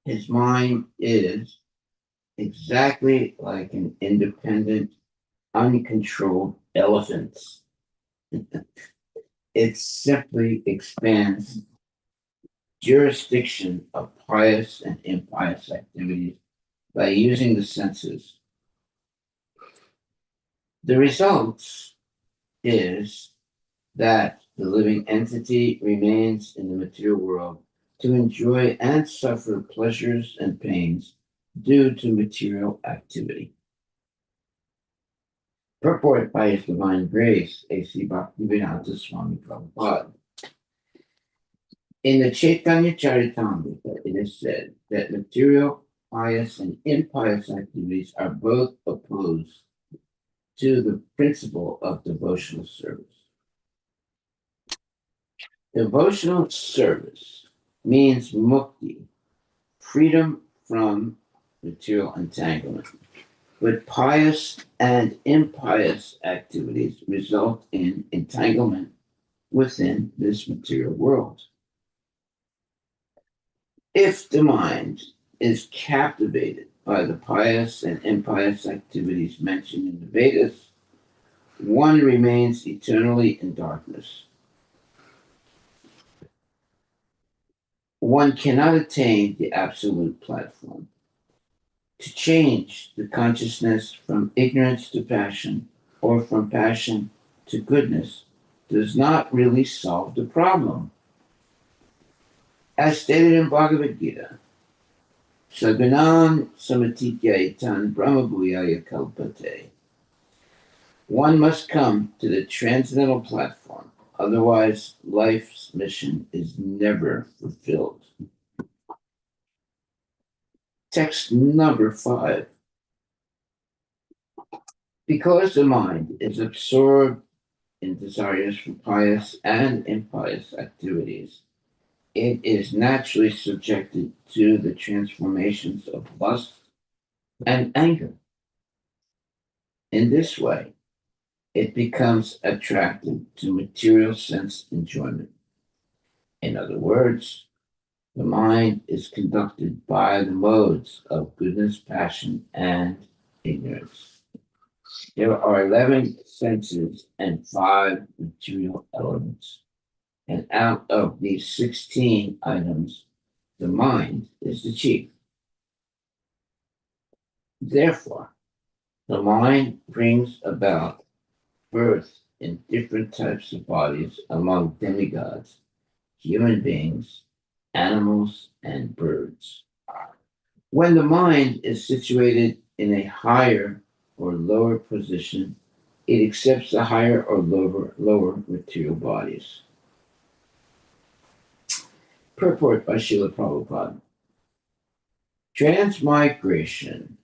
His mind is exactly like an independent, uncontrolled elephant. It simply expands jurisdiction of pious and impious activities by using the senses. The result is that the living entity remains in the material world to enjoy and suffer pleasures and pains due to material activity. Purport by His Divine Grace, A.C. Bhaktivedanta Swami Prabhupada. In the Chaitanya Charitamrita, it is said that material, pious, and impious activities are both opposed to the principle of devotional service. Devotional service means mukti, freedom from material entanglement. But pious and impious activities result in entanglement within this material world. If the mind is captivated by the pious and impious activities mentioned in the Vedas, one remains eternally in darkness. One cannot attain the absolute platform. To change the consciousness from ignorance to passion or from passion to goodness does not really solve the problem. As stated in Bhagavad Gita, Sagunam Samatityaitan Brahmabhuyaya Kalpate. One must come to the transcendental platform, otherwise, life's mission is never fulfilled. Text number 5. Because the mind is absorbed in desires for pious and impious activities, it is naturally subjected to the transformations of lust and anger. In this way, it becomes attracted to material sense enjoyment. In other words, the mind is conducted by the modes of goodness, passion, and ignorance. There are 11 senses and 5 material elements. And out of these 16 items, the mind is the chief. Therefore, the mind brings about birth in different types of bodies among demigods, human beings, animals, and birds. When the mind is situated in a higher or lower position, it accepts the higher or lower material bodies. Purport by Srila Prabhupada. Transmigration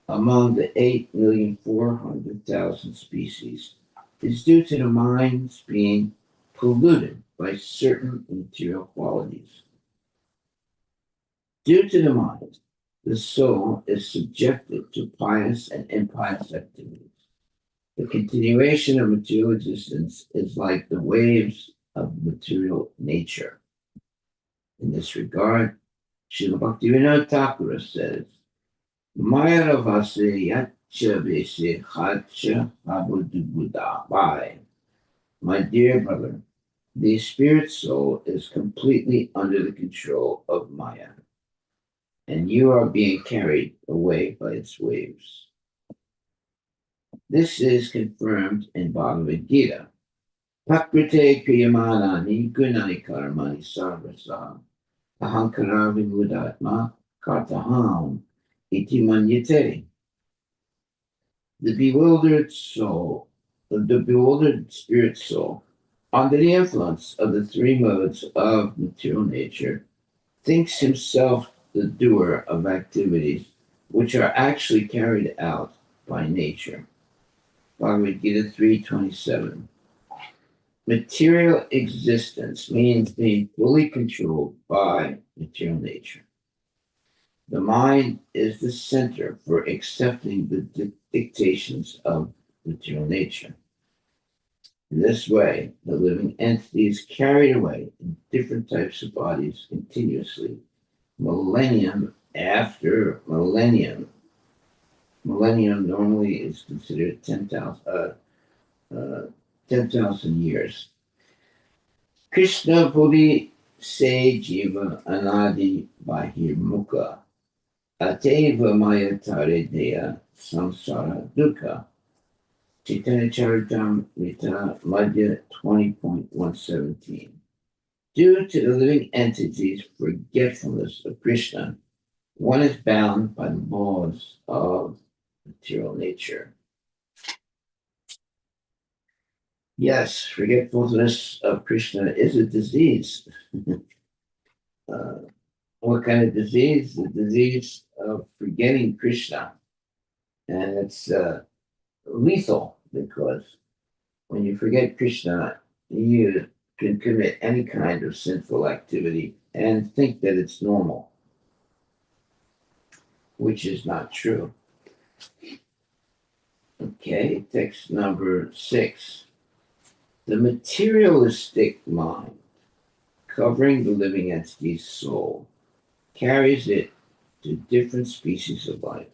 among the 8,400,000 species is due to the minds being polluted by certain material qualities. Due to the mind, the soul is subjected to pious and impious activities. The continuation of material existence is like the waves of material nature. In this regard, Srila Bhaktivinoda Thakur says, Mayaravase Yachavese Hacha Habudubudabai. My dear brother, the spirit soul is completely under the control of Maya, and you are being carried away by its waves. This is confirmed in Bhagavad Gita. Pakrite kriyamanani gunani karmani sarvasa ahankara vimudatma kartaham iti manyate. The bewildered soul, the bewildered spirit soul, under the influence of the 3 modes of material nature, thinks himself the doer of activities which are actually carried out by nature. Bhagavad Gita 3:27. Material existence means being fully controlled by material nature. The mind is the center for accepting the dictations of material nature. In this way, the living entity is carried away in different types of bodies continuously millennium after millennium. Millennium normally is considered 10,000 years. Krishna Bodhi Se Jiva Anadi Bahirmukha Ateva Maya Tare Dea Samsara Dukkha. Chaitanya Charitamrita Madhya 20.117. Due to the living entity's forgetfulness of Krishna, one is bound by the laws of material nature. Yes, forgetfulness of Krishna is a disease. uh, what kind of disease? The disease of forgetting Krishna. And it's lethal because when you forget Krishna, you can commit any kind of sinful activity and think that it's normal, which is not true. Okay, text number 6. The materialistic mind, covering the living entity's soul, carries it to different species of life.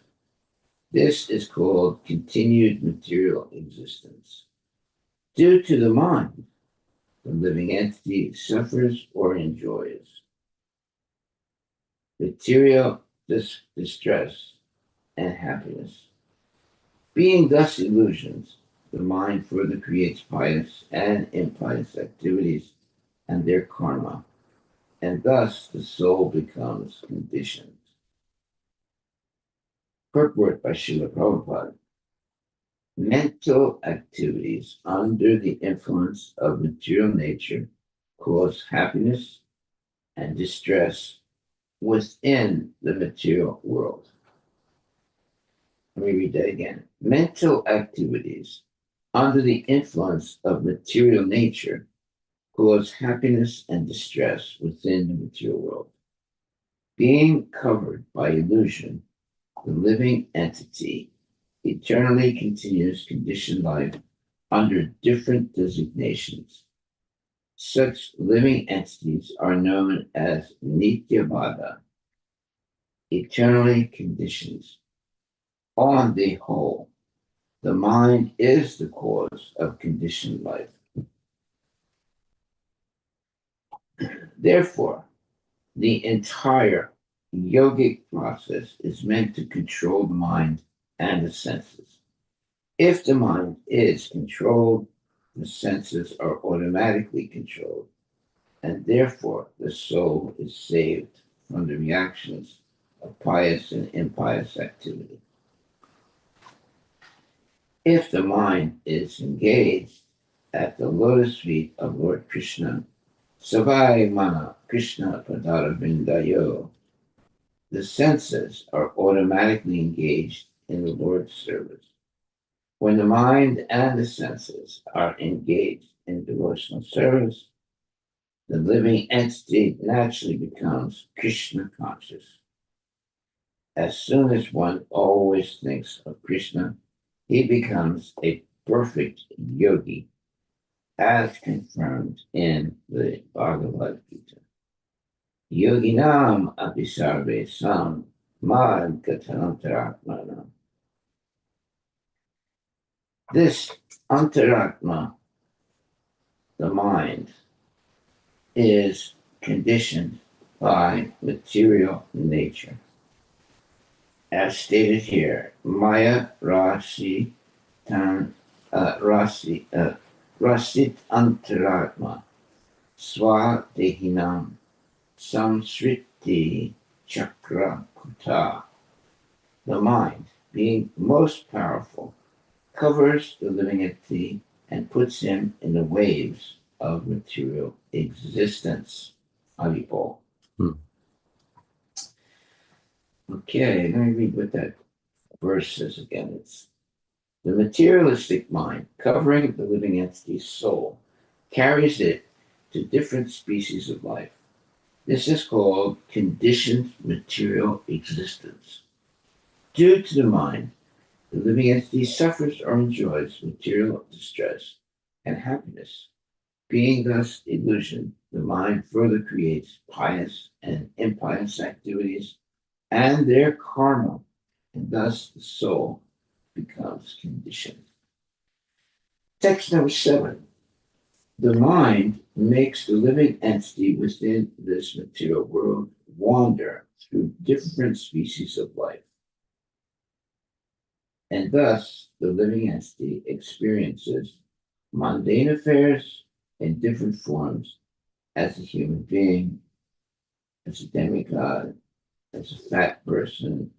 This is called continued material existence. Due to the mind, the living entity suffers or enjoys material distress and happiness. Being thus illusions, the mind further creates pious and impious activities and their karma, and thus the soul becomes conditioned. Purport by Srila Prabhupada. Mental activities under the influence of material nature cause happiness and distress within the material world. Let me read that again. Mental activities under the influence of material nature cause happiness and distress within the material world. Being covered by illusion, the living entity eternally continues conditioned life under different designations. Such living entities are known as Nityabhada, eternally conditioned. On the whole, the mind is the cause of conditioned life. Therefore, the entire yogic process is meant to control the mind and the senses. If the mind is controlled, the senses are automatically controlled, and therefore the soul is saved from the reactions of pious and impious activity. If the mind is engaged at the lotus feet of Lord Krishna, Savai Mana Krishna Padaravindayo, the senses are automatically engaged in the Lord's service. When the mind and the senses are engaged in devotional service, the living entity naturally becomes Krishna conscious. As soon as one always thinks of Krishna, he becomes a perfect yogi, as confirmed in the Bhagavad Gita. Yoginam apisarve sam mad gatanantaratmana. This antaratma, the mind, is conditioned by material nature. As stated here, Maya Rasi Tan Rasit Antaratma Swadehinam Samsriti Chakra Kuta. The mind, being most powerful, covers the living entity and puts him in the waves of material existence. Haribol. Okay, let me read what that verse says again. It's the materialistic mind, covering the living entity's soul, carries it to different species of life. This is called conditioned material existence. Due to the mind, the living entity suffers or enjoys material distress and happiness. Being thus illusion, The mind further creates pious and impious activities and their karma, and thus the soul becomes conditioned. Text number 7. The mind makes the living entity within this material world wander through different species of life, and thus the living entity experiences mundane affairs in different forms as a human being, as a demigod, as a fat person,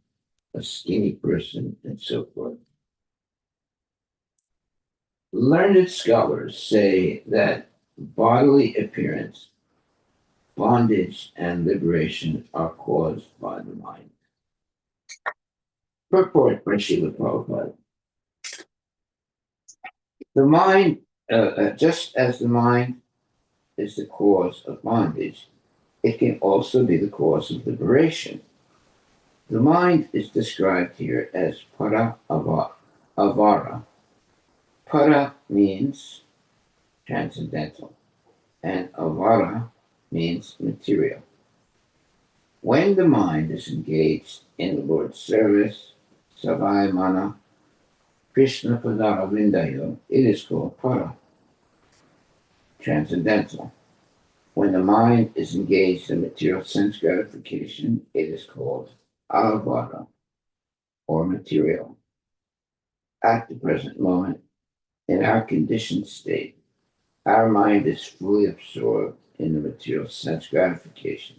a skinny person, and so forth. Learned scholars say that bodily appearance, bondage, and liberation are caused by the mind. Purport by Srila Prabhupada. The mind, just as the mind is the cause of bondage, it can also be the cause of liberation. The mind is described here as avara. Para means transcendental, and avara means material. When the mind is engaged in the Lord's service, savai mana, Krishna padara vindayo, it is called para, transcendental. When the mind is engaged in material sense gratification, it is called avara, or material. At the present moment, in our conditioned state, our mind is fully absorbed in the material sense gratification.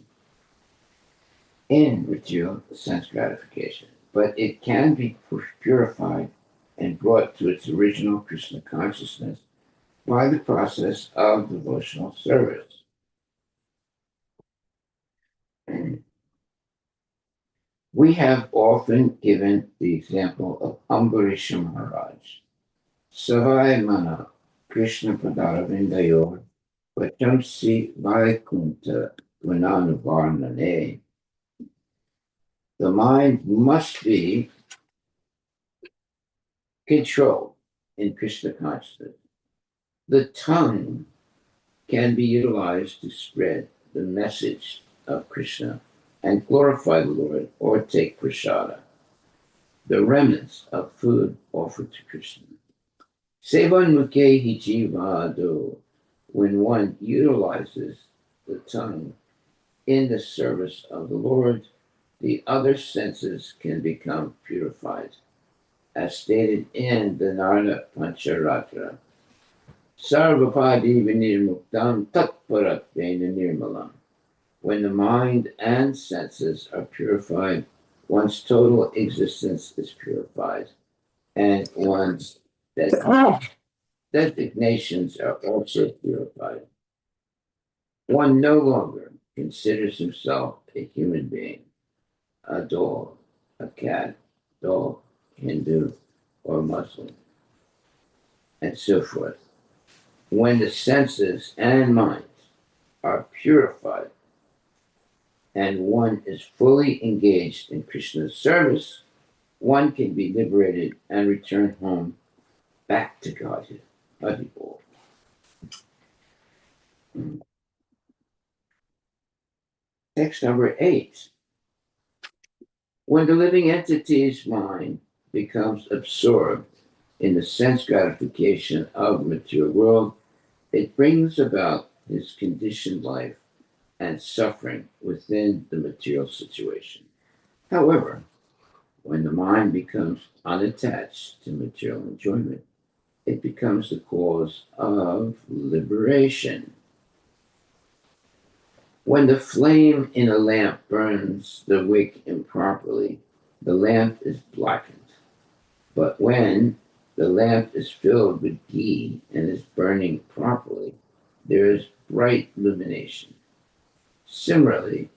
But it can be purified and brought to its original Krishna consciousness by the process of devotional service. We have often given the example of Ambarisha Maharaj. Savai Mana Krishna Padaravindayor Vachamsi Vaikunta Gunanuvarnane. The mind must be controlled in Krishna consciousness. The tongue can be utilized to spread the message of Krishna and glorify the Lord or take prasada, the remnants of food offered to Krishna. Sevan mukehi jivado, when one utilizes the tongue in the service of the Lord, the other senses can become purified, as stated in the Narada Pancharatra. Sarvapadi vinirmuktam tatparatvena nirmalam. When the mind and senses are purified, one's total existence is purified, and one's designations are also purified. One no longer considers himself a human being, a dog, a cat, dog, Hindu, or Muslim, and so forth. When the senses and minds are purified and one is fully engaged in Krishna's service, one can be liberated and return home back to Godhead. Haribol. Text number 8. When the living entity's mind becomes absorbed in the sense gratification of the material world, it brings about his conditioned life and suffering within the material situation. However, when the mind becomes unattached to material enjoyment, it becomes the cause of liberation. When the flame in a lamp burns the wick improperly, the lamp is blackened. But when the lamp is filled with ghee and is burning properly, there is bright illumination. Similarly,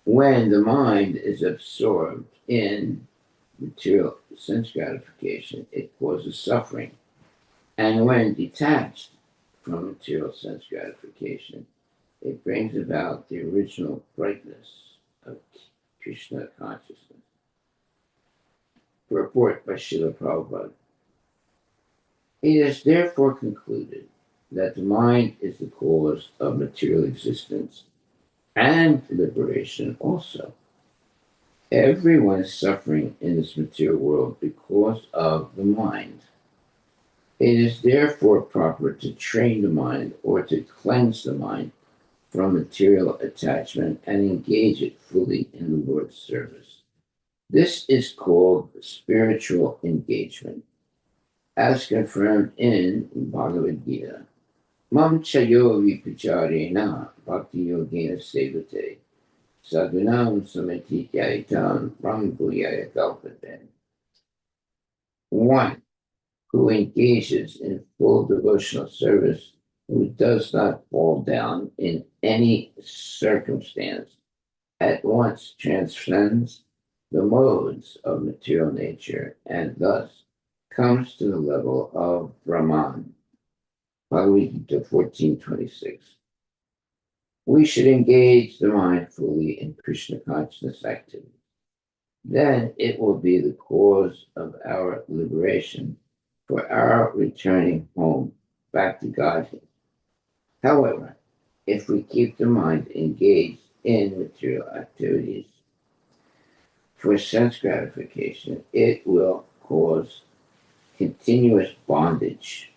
when the mind is absorbed in material sense gratification, it causes suffering. And when detached from material sense gratification, it brings about the original brightness of Krishna consciousness. Report by Srila Prabhupada. It is therefore concluded that the mind is the cause of material existence and liberation also. Everyone is suffering in this material world because of the mind. It is therefore proper to train the mind or to cleanse the mind from material attachment and engage it fully in the Lord's service. This is called spiritual engagement, as confirmed in Bhagavad Gita. Mam chayo vipucharena bhakti yogena sevate sadhunam samati yaitam brahmbhuyaya kalpate. One who engages in full devotional service, who does not fall down in any circumstance, at once transcends the modes of material nature and thus comes to the level of Brahman. Bhagavad Gita 14:26. We should engage the mind fully in Krishna consciousness activity. Then it will be the cause of our liberation for our returning home back to Godhead. However, if we keep the mind engaged in material activities for sense gratification, it will cause continuous bondage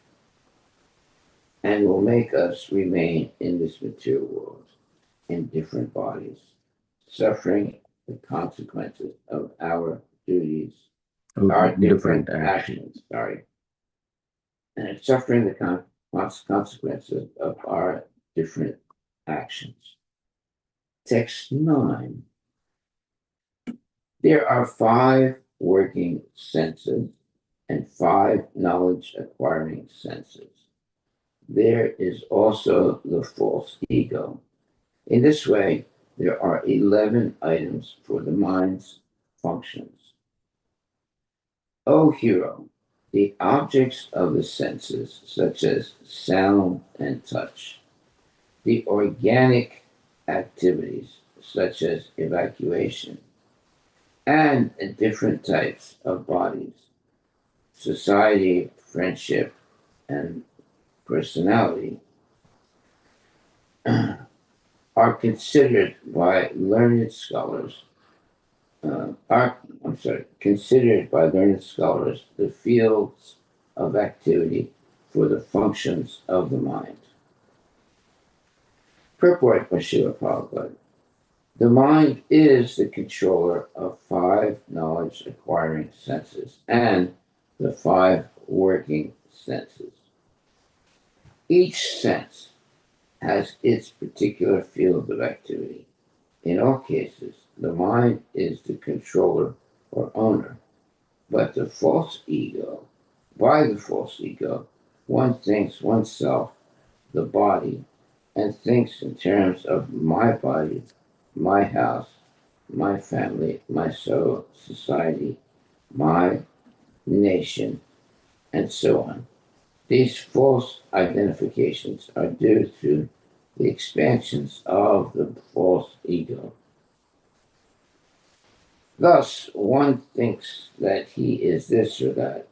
and will make us remain in this material world in different bodies, suffering the consequences of our duties, our different actions, and suffering the consequences of our different actions. Text 9. There are 5 working senses and 5 knowledge acquiring senses. There is also the false ego. In this way, there are 11 items for the mind's functions. O hero, the objects of the senses, such as sound and touch, the organic activities, such as evacuation, and different types of bodies, society, friendship, and personality, are considered by learned scholars considered by learned scholars the fields of activity for the functions of the mind. Purport by Srila Prabhupada. The mind is the controller of 5 knowledge acquiring senses and the 5 working senses. Each sense has its particular field of activity. In all cases, the mind is the controller or owner, but by the false ego, one thinks oneself the body and thinks in terms of my body, my house, my family, my soul, society, my nation, and so on. These false identifications are due to the expansions of the false ego. Thus, one thinks that he is this or that.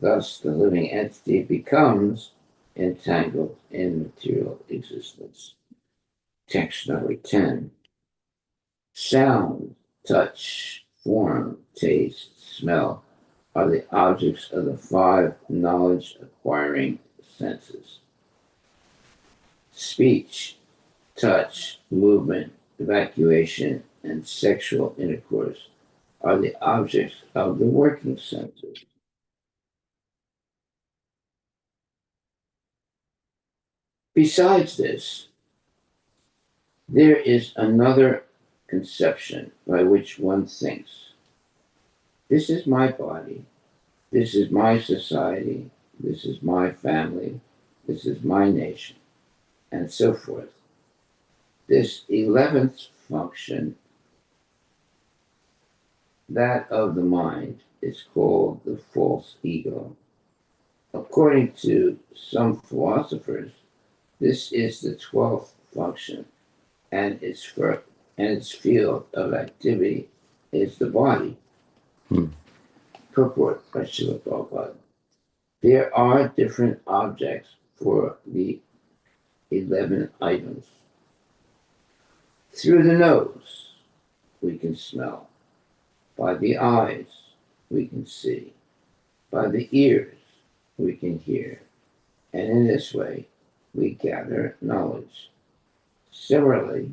Thus, the living entity becomes entangled in material existence. Text number 10. Sound, touch, form, taste, smell are the objects of the 5 knowledge acquiring senses. Speech, touch, movement, evacuation, and sexual intercourse are the objects of the working senses. Besides this, there is another conception by which one thinks, this is my body, this is my society, this is my family, this is my nation, and so forth. This 11th function, that of the mind, is called the false ego. According to some philosophers, this is the 12th function, and its field of activity is the body. Purport by Srila Prabhupada. There are different objects for the 11 items. Through the nose, we can smell. By the eyes, we can see. By the ears, we can hear. And in this way, we gather knowledge. Similarly,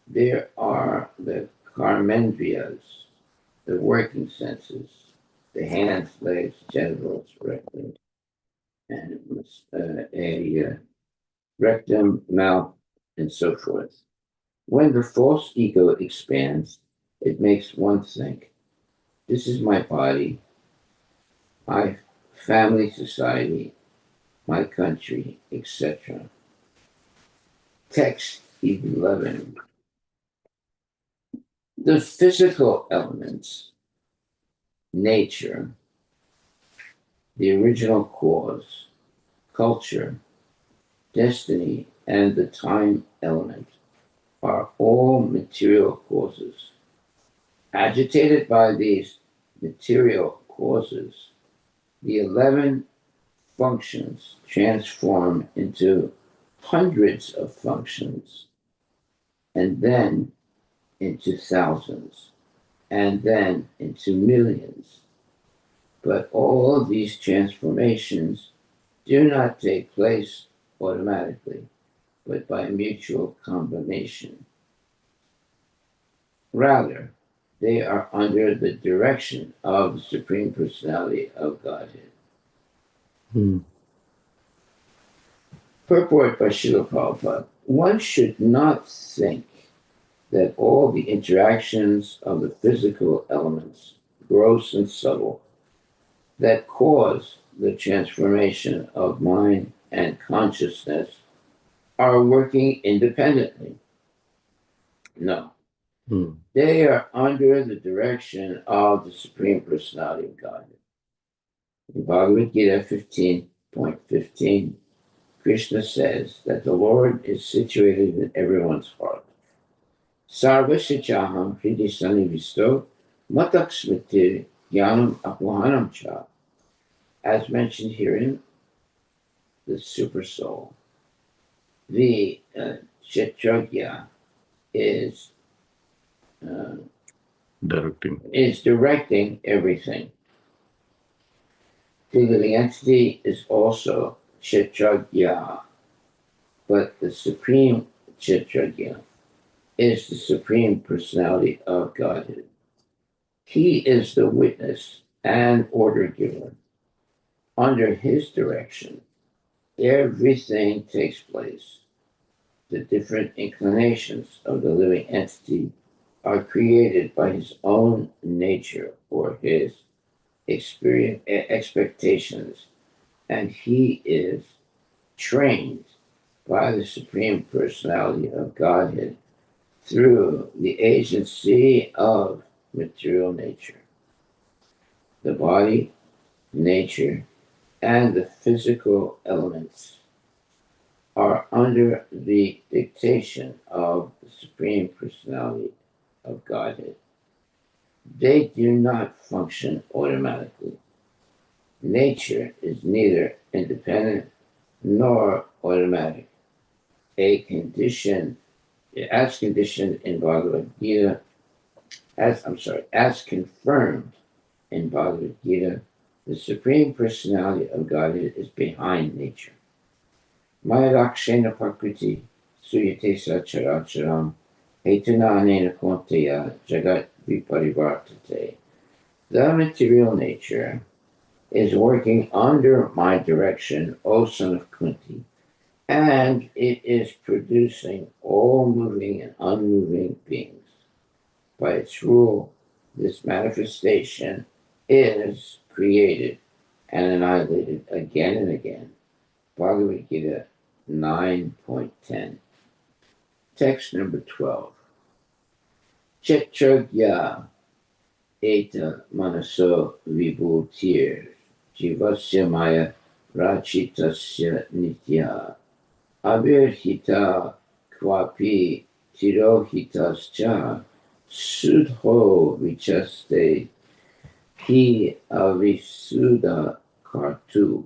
there are the karmendriyas, the working senses, the hands, legs, genitals, rectum, and rectum, mouth, and so forth. When the false ego expands, it makes one think, this is my body, my family, society, my country, etc. Text 11. The physical elements, nature, the original cause, culture, destiny, and the time element are all material causes. Agitated by these material causes, the 11 functions transform into hundreds of functions, and then into thousands, and then into millions. But all of these transformations do not take place automatically, but by mutual combination. Rather, they are under the direction of the Supreme Personality of Godhead. Purport by Srila Prabhupada. One should not think that all the interactions of the physical elements, gross and subtle, that cause the transformation of mind and consciousness are working independently. No. They are under the direction of the Supreme Personality of Godhead. In Bhagavad Gita 15.15, Krishna says that the Lord is situated in everyone's heart. Sarvasya chaham hridi sanivisto matak smriti jnanam apohanam cha. As mentioned herein, the super soul. The Kshetragya is directing everything. The living entity is also Kshetragya, but the Supreme Kshetragya is the Supreme Personality of Godhead. He is the witness and order giver. Under his direction, everything takes place. The different inclinations of the living entity are created by his own nature or his expectations, and he is trained by the Supreme Personality of Godhead through the agency of material nature. The body, nature, and the physical elements are under the dictation of the Supreme Personality of Godhead. They do not function automatically. Nature is neither independent nor automatic. As conditioned in Bhagavad Gita, as confirmed in Bhagavad Gita, the Supreme Personality of Godhead is behind nature. Maya Lakshena Prakriti Suyate Sacharacharam Hetana Anena Konteya Jagat Viparivartate. The material nature is working under my direction, O son of Kunti, and it is producing all moving and unmoving beings. By its rule, this manifestation is created and annihilated again and again. Bhagavad Gita 9.10. Text number 12. Chetragya eta manaso vibhutir jivasya maya rachitasya nitya avirhita kvapi tirohitascha sudho vichaste hi avisuddha kartu.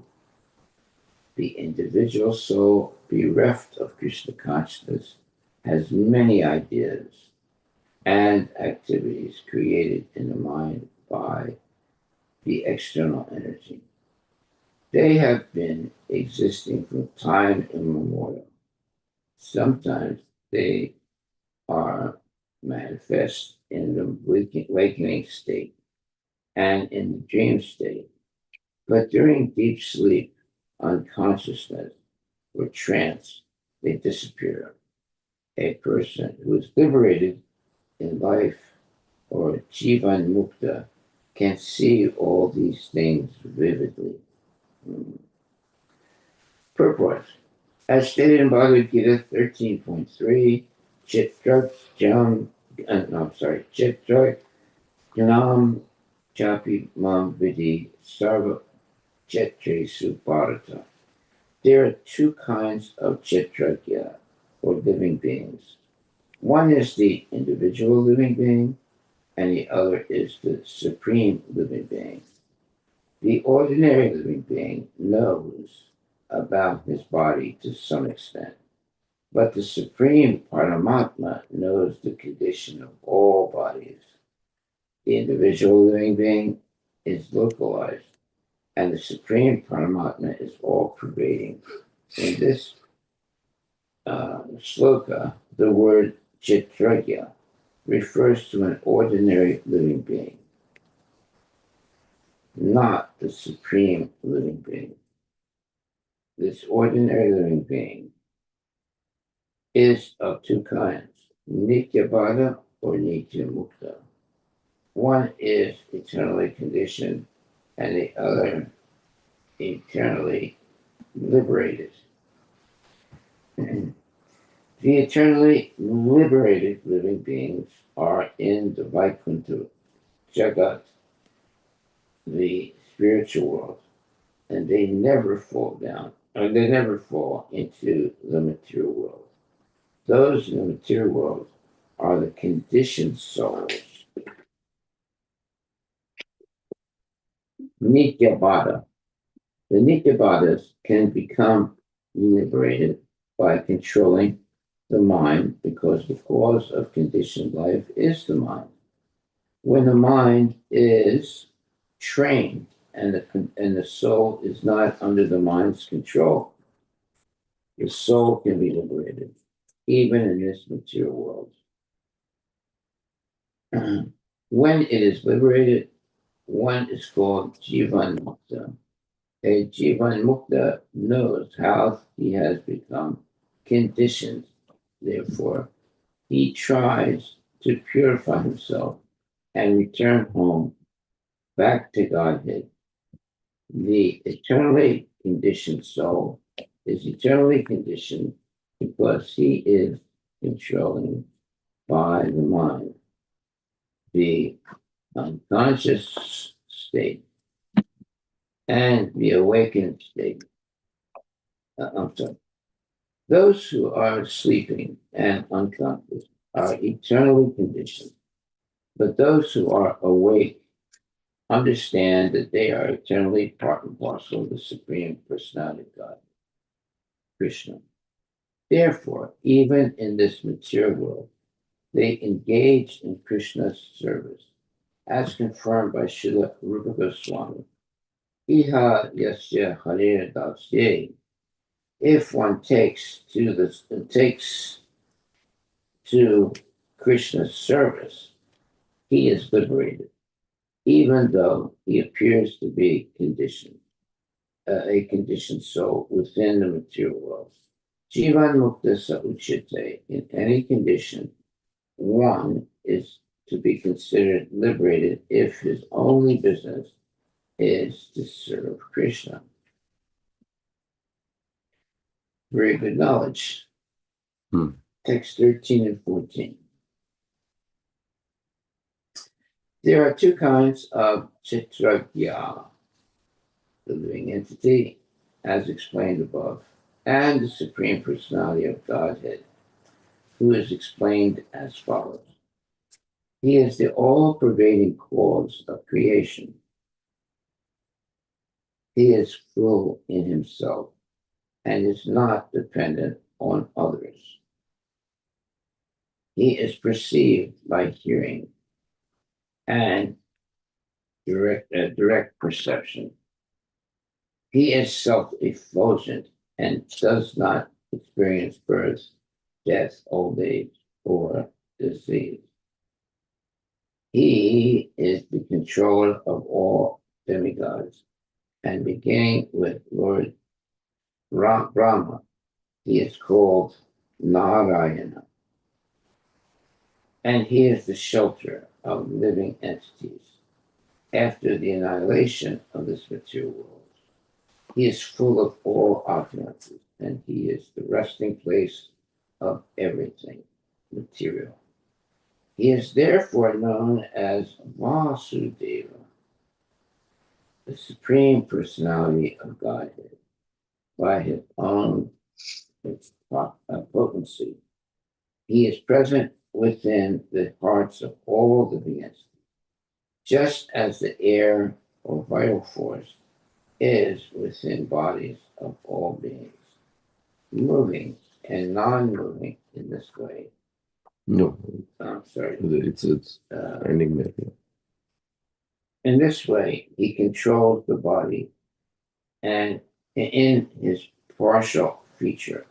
The individual soul, bereft of Krishna consciousness, has many ideas and activities created in the mind by the external energy. They have been existing from time immemorial. Sometimes they are manifest in the wakening state and in the dream state, but during deep sleep, unconsciousness, or trance, they disappear. A person who is liberated in life or Jivan Mukta can see all these things vividly. Purport. As stated in Bhagavad Gita 13.3, Chitra Jam, Chitra Jnam Chapi Mam Vidi Sarva Chetresu Bharata. There are two kinds of Chitragya, or living beings. One is the individual living being, and the other is the supreme living being. The ordinary living being knows about his body to some extent, but the supreme Paramatma knows the condition of all bodies. The individual living being is localized, and the supreme Paramatma is all pervading. In this sloka, the word chitragya refers to an ordinary living being, not the supreme living being. This ordinary living being is of two kinds, Nityabhada or Nityamukta. One is eternally conditioned and the other eternally liberated. The eternally liberated living beings are in the Vaikuntha Jagat, the spiritual world, and they never fall down, or they never fall into the material world. Those in the material world are the conditioned souls. Nityabhada. The Nityabhadas can become liberated by controlling the mind because the cause of conditioned life is the mind. When the mind is trained and the soul is not under the mind's control, the soul can be liberated, even in this material world. When it is liberated, one is called Jivan Mukta. A Jivan Mukta knows how he has become conditioned. Therefore, he tries to purify himself and return home back to Godhead. The eternally conditioned soul is eternally conditioned because he is controlled by the mind. The unconscious state and the awakened state. I'm sorry. Those who are sleeping and unconscious are eternally conditioned, but those who are awake understand that they are eternally part and parcel of the Supreme Personality of God, Krishna. Therefore, even in this material world, they engage in Krishna's service, as confirmed by Srila Rupa Goswami. Iha yasya harir dasye. If one takes to Krishna's service, he is liberated, even though he appears to be conditioned, a conditioned soul within the material world. Jivan Mukta Sa Uchite, in any condition, one is to be considered liberated if his only business is to serve Krishna. Very good knowledge. Text 13 and 14. There are two kinds of chitragya, the living entity, as explained above, and the Supreme Personality of Godhead, who is explained as follows. He is the all-pervading cause of creation. He is full in himself and is not dependent on others. He is perceived by hearing and direct perception. He is self-effulgent and does not experience birth, death, old age, or disease. He is the controller of all demigods, and beginning with Lord Brahma, he is called Narayana, and he is the shelter of living entities. After the annihilation of this material world, he is full of all opulences, and he is the resting place of everything material. He is therefore known as Vasudeva, the Supreme Personality of Godhead, by his own potency. He is present within the hearts of all living entities, just as the air or vital force is within bodies of all beings, moving and non-moving in this way. No, I'm sorry. it's ending there. Yeah. In this way, he controls the body, and in his partial feature,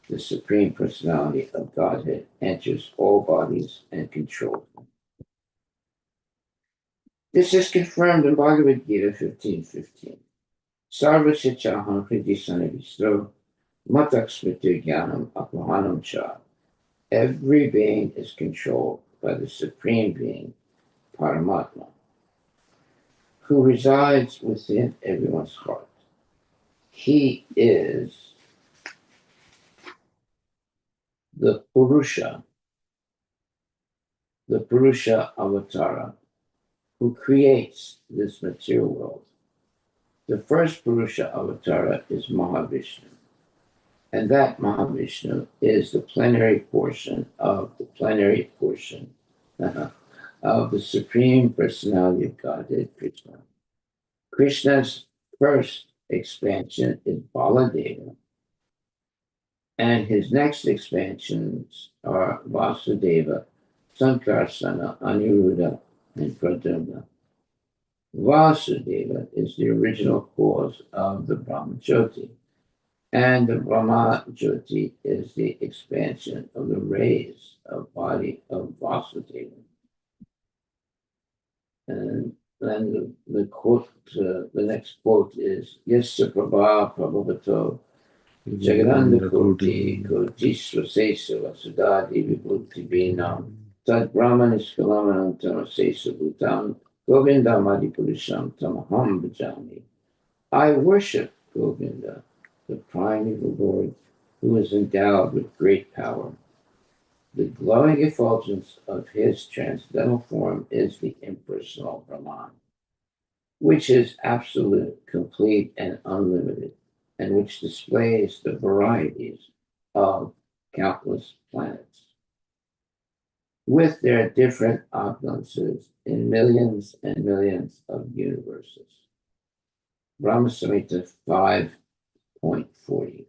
the Supreme Personality of Godhead enters all bodies and controls them. This is confirmed in Bhagavad Gita 15:15. Sarva Sichaham Hridisanavisto Matak Smriti Jnanam Apahanam Cha. Every being is controlled by the Supreme Being, Paramatma, who resides within everyone's heart. He is the Purusha Avatara, who creates this material world. The first Purusha Avatara is Mahavishnu, and that Mahavishnu is the plenary portion of the of the Supreme Personality of Godhead, Krishna. Krishna's first expansion is Baladeva, and his next expansions are Vasudeva, Sankarsana, Aniruddha, and Pradyumna. Vasudeva is the original cause of the Brahma Jyoti, and the Brahma Jyoti is the expansion of the rays of body of Vasudeva. And then the quote, the next quote is Yasya Prabha Prabhavato Jagananda Koti Koti Swasesa Vasudadi Vibhuti Binam Tad Brahmanis Kalamanam Tamasesa Bhutam Govinda Madhipurisham Tamaham Bhajami. I worship Govinda, the primeval Lord, who is endowed with great power. The glowing effulgence of his transcendental form is the impersonal Brahman, which is absolute, complete, and unlimited, and which displays the varieties of countless planets, with their different opulences in millions and millions of universes. Brahma Samhita 5.40.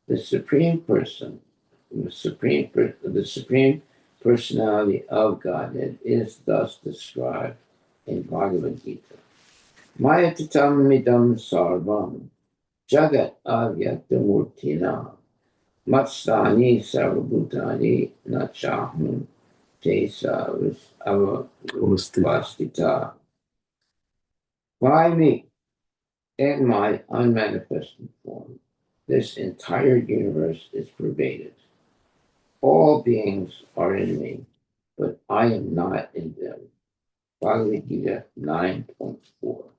The Supreme Person, the Supreme Personality of Godhead is thus described in Bhagavad Gita. Mayatatam midam sarvam jagat avyaktamurtina matstani sarvabhutani nachaham tesa avastita. By me, in my unmanifested form, this entire universe is pervaded. All beings are in me, but I am not in them. Bhagavad Gita 9.4.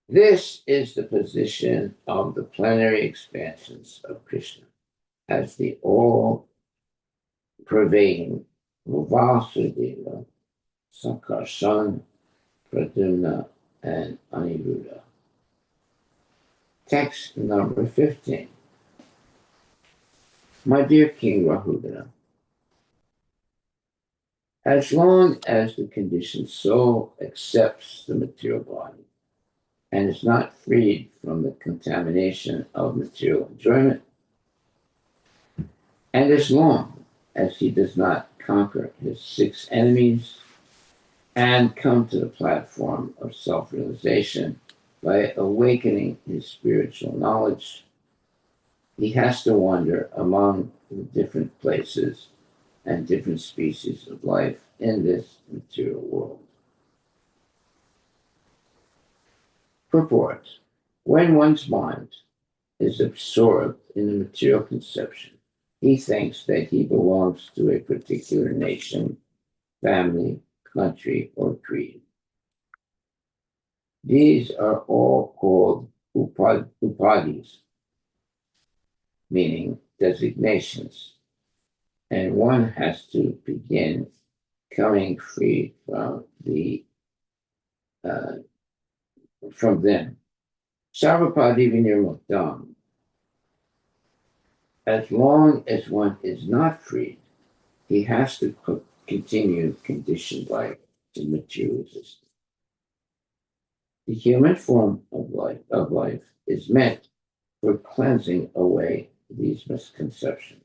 This is the position of the plenary expansions of Krishna as the all-pervading Vasudeva, Sankarsana, Pradyumna, and Aniruddha. Text number 15. My dear King Rahudana, as long as the conditioned soul accepts the material body, and is not freed from the contamination of material enjoyment. And as long as he does not conquer his six enemies and come to the platform of self realization by awakening his spiritual knowledge, he has to wander among the different places and different species of life in this material world. Purport: when one's mind is absorbed in the material conception, he thinks that he belongs to a particular nation, family, country, or creed. These are all called upadis, meaning designations, and one has to begin coming free uh, from them. Sarvapadi vinirmuktam. As long as one is not freed, he has to continue conditioned life to material existence. The human form of life is meant for cleansing away these misconceptions.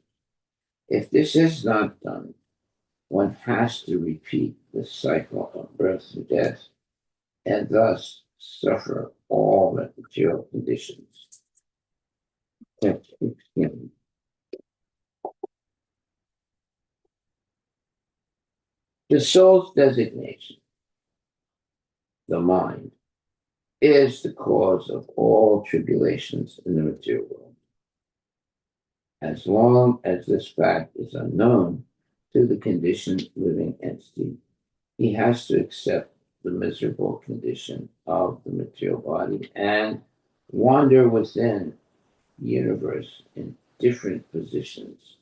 If this is not done, one has to repeat the cycle of birth and death and thus suffer all the material conditions. The soul's designation, the mind, is the cause of all tribulations in the material world. As long as this fact is unknown to the conditioned living entity, he has to accept the miserable condition of the material body and wander within the universe in different positions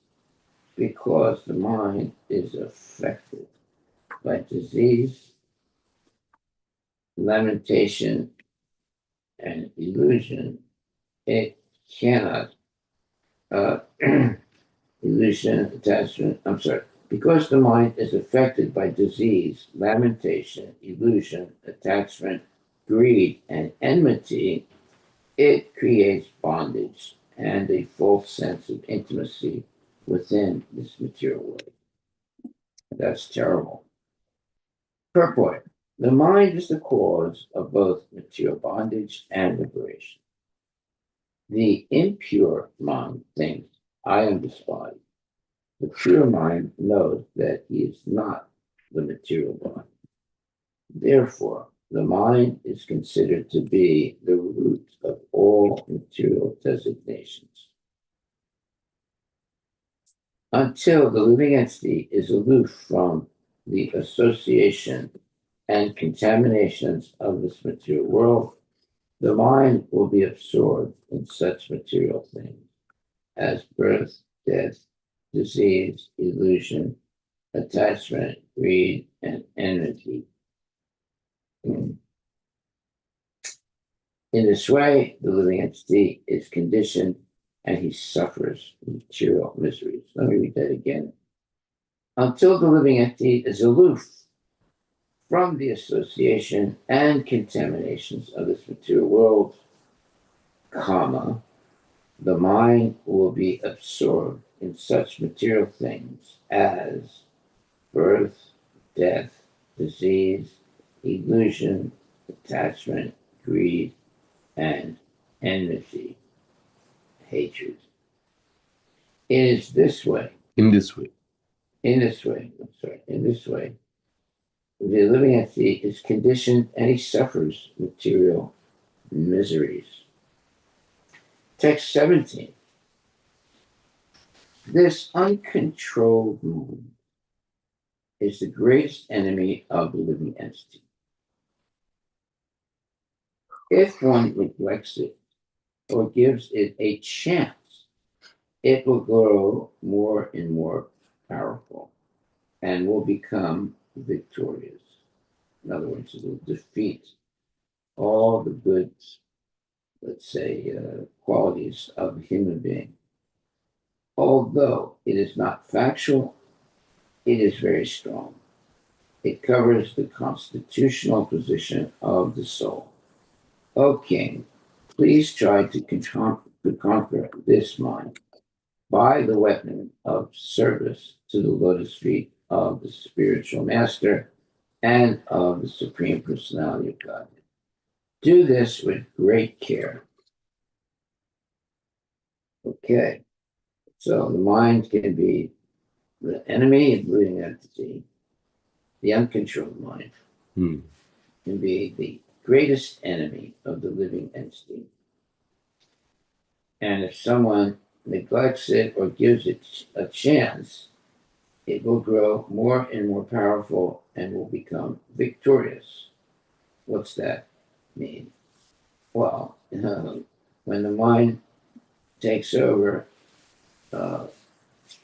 because the mind is affected by disease, lamentation, and illusion. It cannot uh, illusion, attachment, because the mind is affected by disease, lamentation, illusion, attachment, greed, and enmity, it creates bondage and a false sense of intimacy within this material world. That's terrible. Purport: the mind is the cause of both material bondage and liberation. The impure mind thinks, I am despised. The pure mind knows that he is not the material body. Therefore, the mind is considered to be the root of all material designations. Until the living entity is aloof from the association and contaminations of this material world, the mind will be absorbed in such material things as birth, death, disease, illusion, attachment, greed, and enmity. In this way, the living entity is conditioned and he suffers material miseries. Let me read that again. Until the living entity is aloof from the association and contaminations of this material world, comma, the mind will be absorbed in such material things as birth, death, disease, illusion, attachment, greed, and enmity, hatred. It is this way. In this way. In this way, the living entity is conditioned and he suffers material miseries. Text 17. This uncontrolled mind is the greatest enemy of the living entity. If one neglects it or gives it a chance, it will grow more and more powerful and will become victorious. In other words, it will defeat all the good, let's say, qualities of a human being. Although it is not factual, it is very strong. It covers the constitutional position of the soul. O king, please try to conquer this mind by the weapon of service to the lotus feet of the spiritual master and of the Supreme Personality of God. Do this with great care. Okay, so the mind can be the enemy of living entity, the uncontrolled mind can be the greatest enemy of the living entity. And if someone neglects it or gives it a chance, it will grow more and more powerful and will become victorious. What's that mean? Well, when the mind takes over,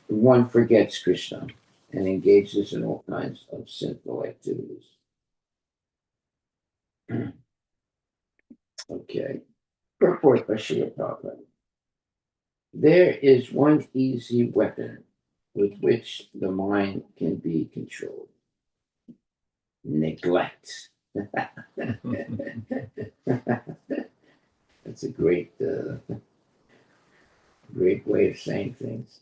one forgets Krishna and engages in all kinds of sinful activities. Okay. Purport by Srila Prabhupada. There is one easy weapon with which the mind can be controlled. Neglect. That's a great way of saying things.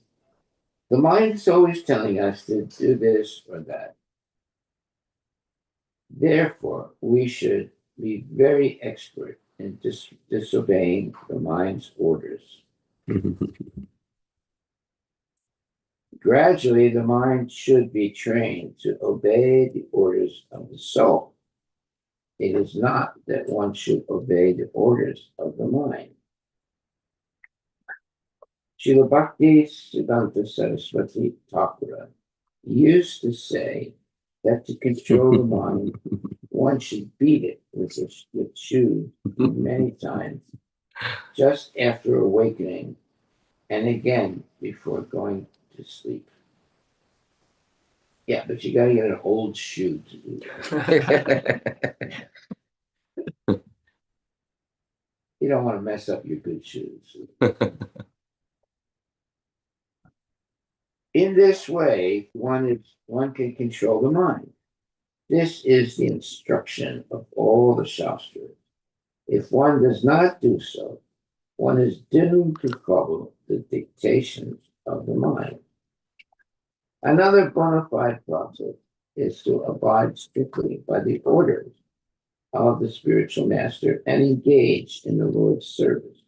The mind is always telling us to do this or that. Therefore, we should be very expert in disobeying the mind's orders. Gradually, the mind should be trained to obey the orders of the soul. It is not that one should obey the orders of the mind. Srila Bhakti Siddhanta Saraswati Thakura used to say that to control the mind, one should beat it with shoes many times, just after awakening, and again before going to sleep. Yeah, but you gotta get an old shoe to do that. You don't want to mess up your good shoes. In this way, one can control the mind. This is the instruction of all the Shastras. If one does not do so, one is doomed to follow the dictations of the mind. Another bona fide process is to abide strictly by the orders of the spiritual master and engage in the Lord's service.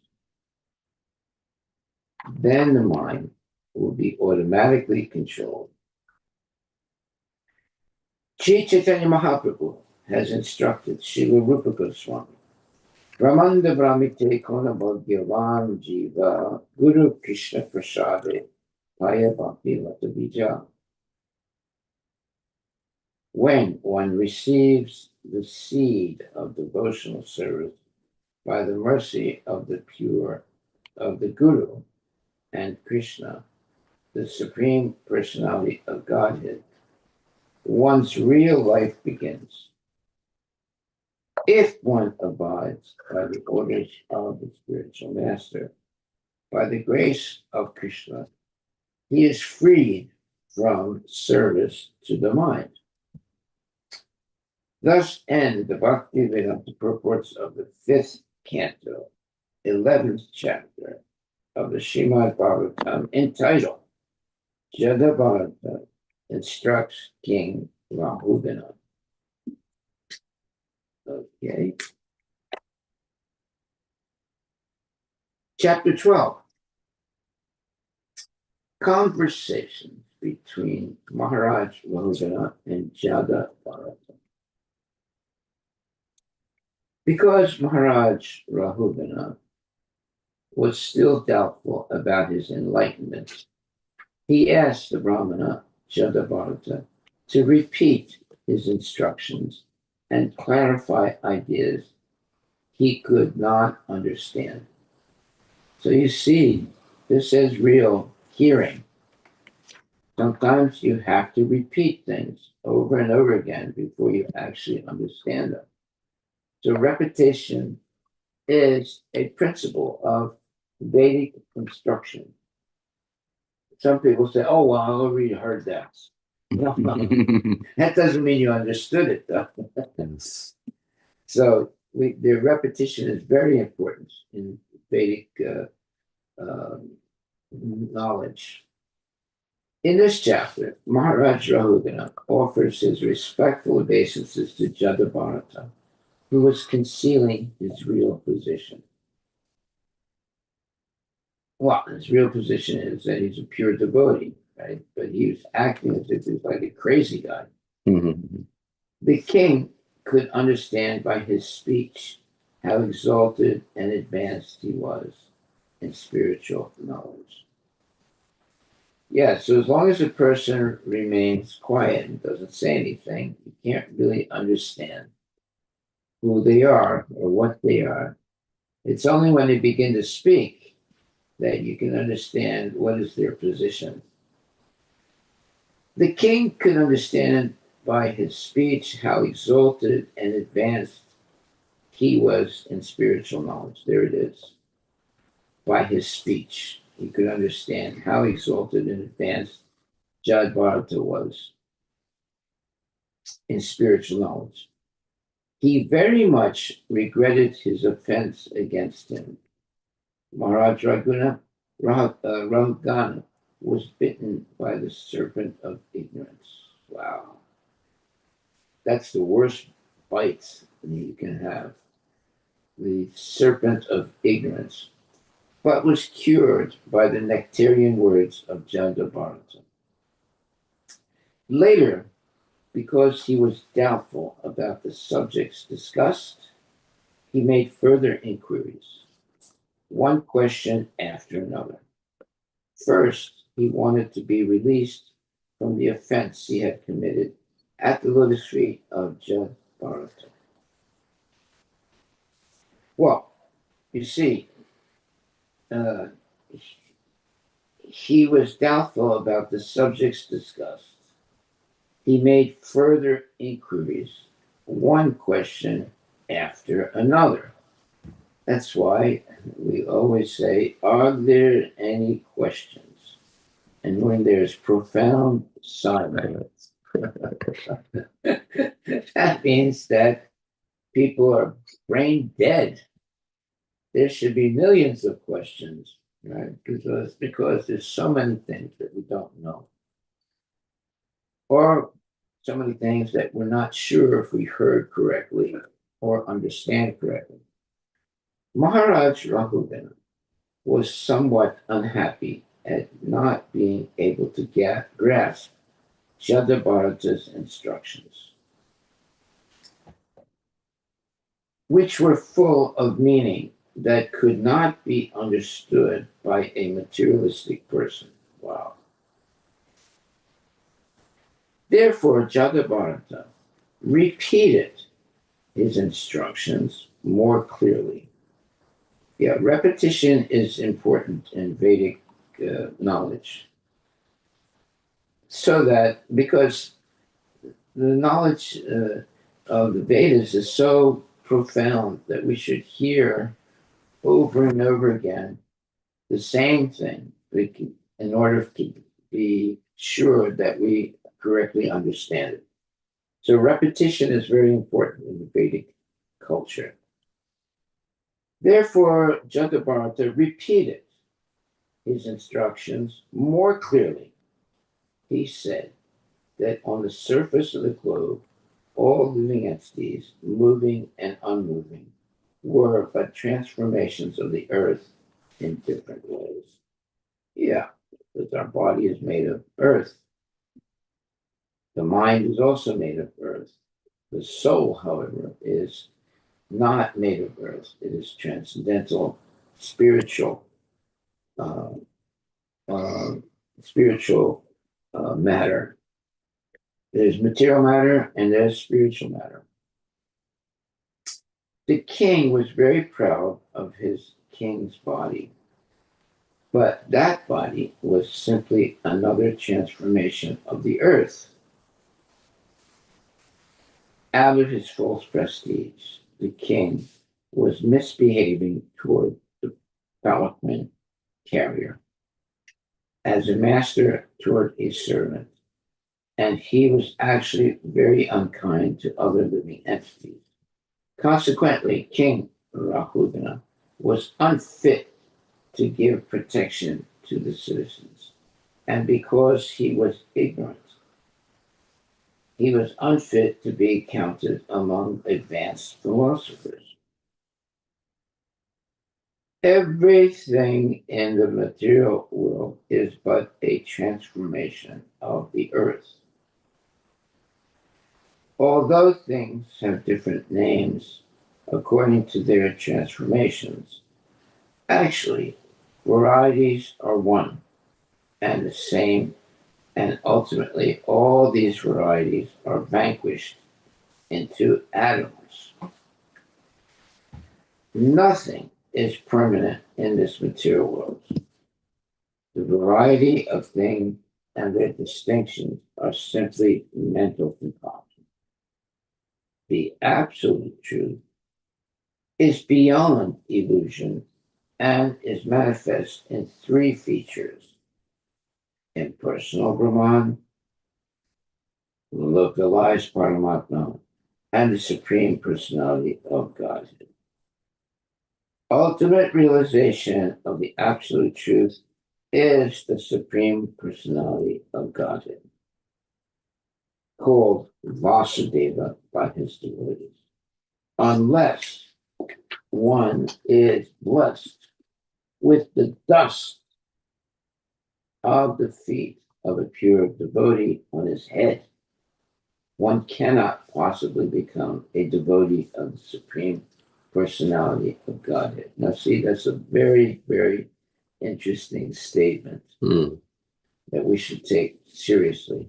Then the mind will be automatically controlled. Sri Chaitanya Mahaprabhu has instructed Srila Rupa Goswami, Brahmanda Brahmite Kona Bhagyavan Jiva Guru Krishna Prasade Paya Bhakti Lata Bija. When one receives the seed of devotional service by the mercy of the Guru and Krishna, the Supreme Personality of Godhead, one's real life begins. If one abides by the orders of the spiritual master, by the grace of Krishna, he is freed from service to the mind. Thus end the Bhakti Vedanta purports of the 5th canto, 11th chapter of the Srimad Bhagavatam, entitled Jada Bharata Instructs King Rahugana. Okay. Chapter 12. Conversations between Maharaj Rahugana and Jada Bharata. Because Maharaj Rahugana was still doubtful about his enlightenment, he asked the Brahmana Jadabharata to repeat his instructions and clarify ideas he could not understand. So you see, this is real hearing. Sometimes you have to repeat things over and over again before you actually understand them. So repetition is a principle of Vedic instruction. Some people say, oh, well, I already heard that. That doesn't mean you understood it, though. Yes. So the repetition is very important in Vedic knowledge. In this chapter, Maharaj Rahugana offers his respectful obeisances to Jadabharata, who was concealing his real position. Well, his real position is that he's a pure devotee, right? But he was acting as if he was like a crazy guy. Mhm. The king could understand by his speech how exalted and advanced he was in spiritual knowledge. Yeah, so as long as a person remains quiet and doesn't say anything, you can't really understand who they are or what they are. It's only when they begin to speak that you can understand what is their position. The king could understand by his speech how exalted and advanced he was in spiritual knowledge. There it is. By his speech, he could understand how exalted and advanced Jadbharata was in spiritual knowledge. He very much regretted his offense against him. Maharaj Rahugana was bitten by the serpent of ignorance. Wow. That's the worst bite you can have. The serpent of ignorance, but was cured by the nectarian words of Jadabharata. Later, because he was doubtful about the subjects discussed, he made further inquiries, one question after another. First, he wanted to be released from the offense he had committed at the lotus feet of Jadbharata. Well, you see, uh, he was doubtful about the subjects discussed. He made further inquiries, one question after another. That's why we always say, are there any questions? And when there's profound silence, that means that people are brain dead. There should be millions of questions, right? Because there's so many things that we don't know. Or so many things that we're not sure if we heard correctly or understand correctly. Maharaj Rahugana was somewhat unhappy at not being able to grasp Jadabharata's instructions, which were full of meaning that could not be understood by a materialistic person. Wow. Therefore, Jadabharata repeated his instructions more clearly. Yeah, repetition is important in Vedic knowledge. So that, because the knowledge of the Vedas is so profound that we should hear over and over again the same thing in order to be sure that we correctly understand it. So repetition is very important in the Vedic culture. Therefore, Jadabharata repeated his instructions more clearly. He said that on the surface of the globe, all living entities, moving and unmoving, were but transformations of the earth in different ways. Yeah, because our body is made of earth. The mind is also made of earth. The soul, however, is not made of earth. It is transcendental, spiritual, uh, uh, spiritual matter. There's material matter and there's spiritual matter. The king was very proud of his king's body, but that body was simply another transformation of the earth. Out of his false prestige, the king was misbehaving toward the palanquin carrier as a master toward a servant, and he was actually very unkind to other living entities, Consequently, King Rahugana was unfit to give protection to the citizens. And because he was ignorant, he was unfit to be counted among advanced philosophers. Everything in the material world is but a transformation of the earth. Although things have different names according to their transformations, actually, varieties are one and the same, and ultimately all these varieties are vanquished into atoms. Nothing is permanent in this material world. The variety of things and their distinctions are simply mental concoctions. The absolute truth is beyond illusion and is manifest in three features: impersonal Brahman, localized Paramatma, and the Supreme Personality of Godhead. Ultimate realization of the absolute truth is the Supreme Personality of Godhead, called Vasudeva by his devotees. Unless one is blessed with the dust of the feet of a pure devotee on his head, one cannot possibly become a devotee of the Supreme Personality of Godhead. Now, see, that's a very, very interesting statement that we should take seriously.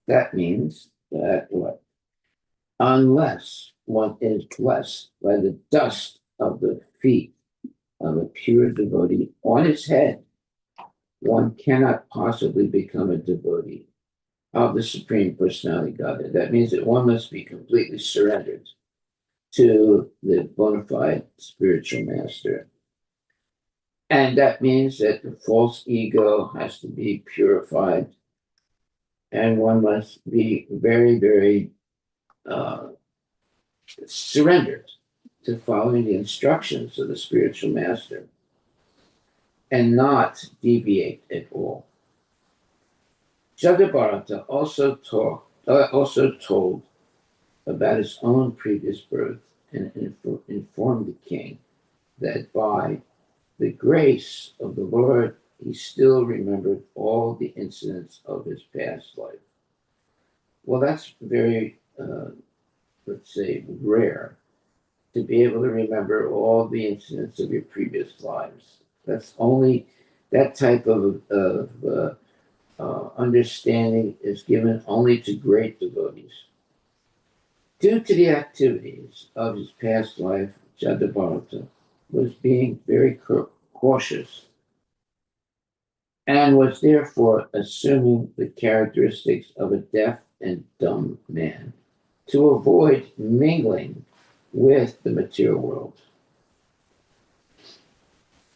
That means that what? Unless one is blessed by the dust of the feet of a pure devotee on his head, one cannot possibly become a devotee of the Supreme Personality of Godhead. That means that one must be completely surrendered to the bona fide spiritual master. And that means that the false ego has to be purified, and one must be very, very surrendered to following the instructions of the spiritual master and not deviate at all. Jadabharata also told about his own previous birth and informed the king that by the grace of the Lord, he still remembered all the incidents of his past life. Well, that's very, let's say, rare to be able to remember all the incidents of your previous lives. That's only that type of understanding is given only to great devotees. Due to the activities of his past life, Jadabharata was being very cautious and was therefore assuming the characteristics of a deaf and dumb man to avoid mingling with the material world.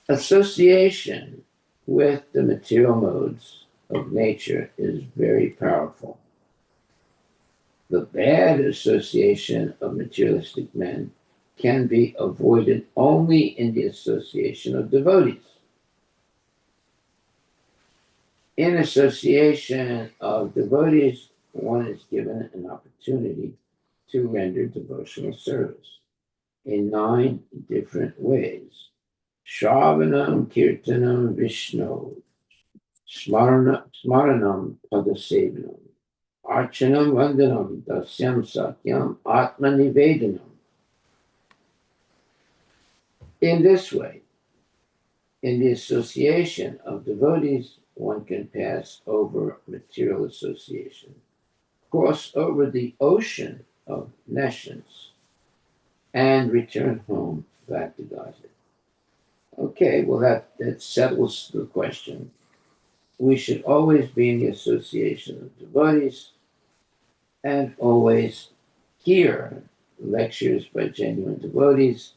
Association with the material modes of nature is very powerful. The bad association of materialistic men can be avoided only in the association of devotees. In association of devotees, one is given an opportunity to render devotional service in 9 different ways. Shravanam, Kirtanam, Vishnu, Smaranam, Padasevanam, Archanam, Vandanam, Dasyam, Satyam, Atmanivedanam. In this way, in the association of devotees, one can pass over material association, cross over the ocean of nescience, and return home back to Godhead. Okay, well, that settles the question. We should always be in the association of devotees and always hear lectures by genuine devotees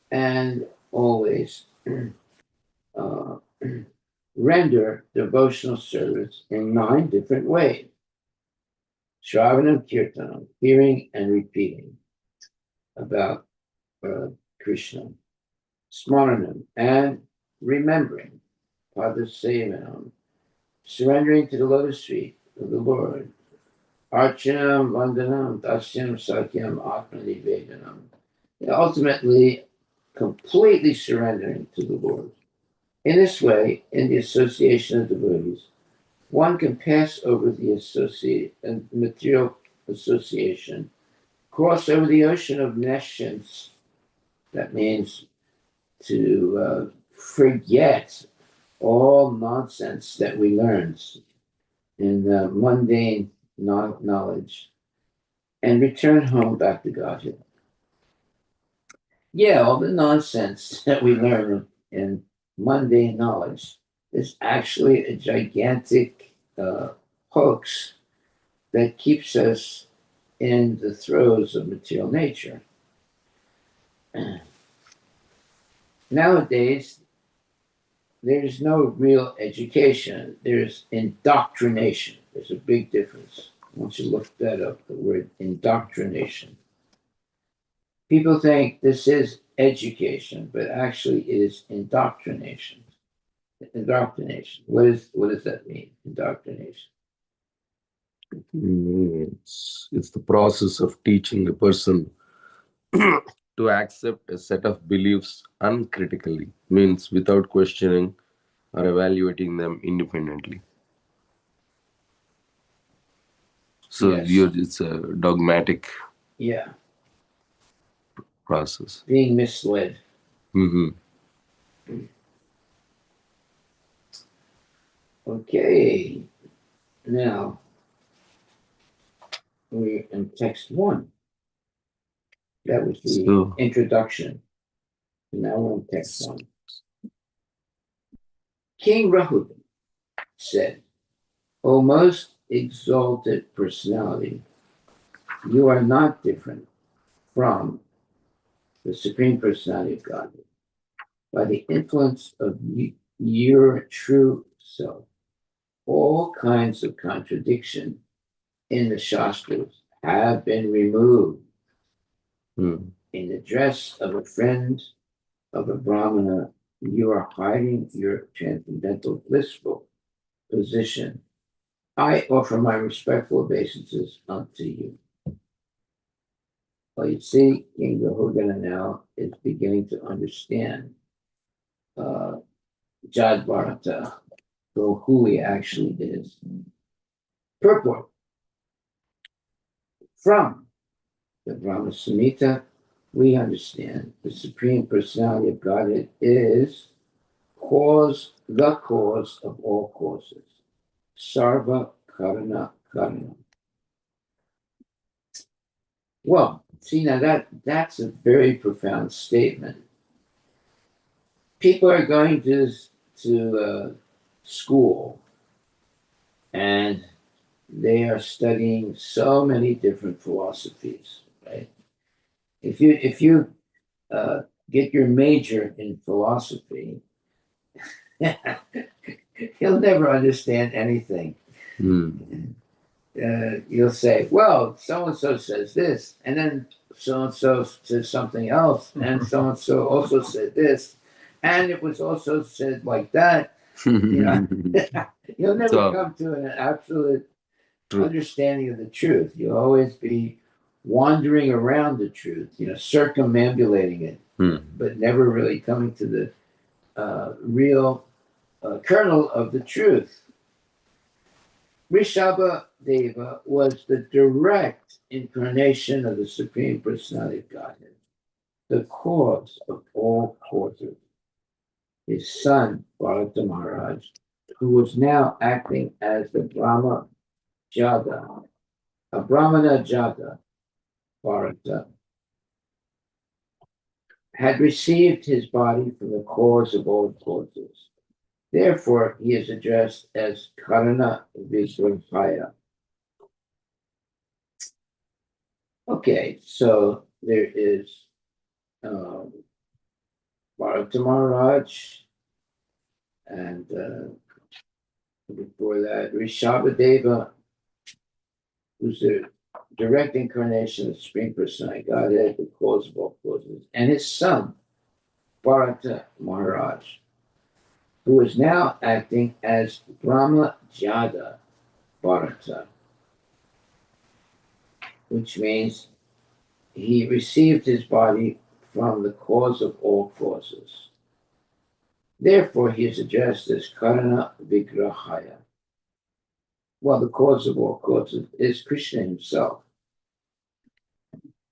and always uh, render devotional service in 9 different ways. Shravanam Kirtanam, hearing and repeating about Krishna. Smaranam, and remembering. Padasevanam, surrendering to the lotus feet of the Lord. Archanam, Vandanam, Dasyam, Sakyam, Atmanivedanam. Ultimately, completely surrendering to the Lord. In this way, in the association of devotees, one can pass over the material association, cross over the ocean of nescience. That means to forget all nonsense that we learned in mundane knowledge and return home back to Godhead. Yeah, all the nonsense that we learn in mundane knowledge is actually a gigantic hoax that keeps us in the throes of material nature. Nowadays, there's no real education. There's indoctrination. There's a big difference. Once you look that up, the word indoctrination. People think this is education, but actually it is indoctrination. Indoctrination. What does that mean? Indoctrination. It's the process of teaching a person to accept a set of beliefs uncritically, means without questioning or evaluating them independently. So Yes. it's a dogmatic process. Being misled. Okay. Now we're in text 1. That was the introduction. Now we're on text 1. King Rahuda said, O most exalted personality, you are not different from the Supreme Personality of God. By the influence of your true self, all kinds of contradiction in the Shastras have been removed. In the dress of a friend of a Brahmana, you are hiding your transcendental blissful position. I offer my respectful obeisances unto you. Well, you see, King Rahugana now is beginning to understand Jad Bharata, for who he actually is. Purport from the Brahma Samhita, we understand the Supreme Personality of Godhead is the cause of all causes. Sarva Karana Karana. Well, see, now that's a very profound statement. People are going to school and they are studying so many different philosophies, right? If you get your major in philosophy, you'll never understand anything. You'll say, well, so-and-so says this, and then so-and-so says something else, and so-and-so also said this, and it was also said like that. You'll never come to an absolute understanding of the truth. You'll always be wandering around the truth, circumambulating it, but never really coming to the real kernel of the truth. Rishabha Deva was the direct incarnation of the Supreme Personality of Godhead, the cause of all causes. His son, Bharata Maharaj, who was now acting as the Brahmana Jaga, Bharata, had received his body from the cause of all causes. Therefore, he is addressed as Karana Visvabhaya. Okay, so there is Bharata Maharaj, and before that, Rishabhadeva, who's the direct incarnation of the Supreme Personality Godhead, the cause of all causes, and his son, Bharata Maharaj, who is now acting as Brahma Jada Bharata, which means he received his body from the cause of all causes. Therefore, he is addressed as Karana Vigrahaya. Well, the cause of all causes is Krishna himself.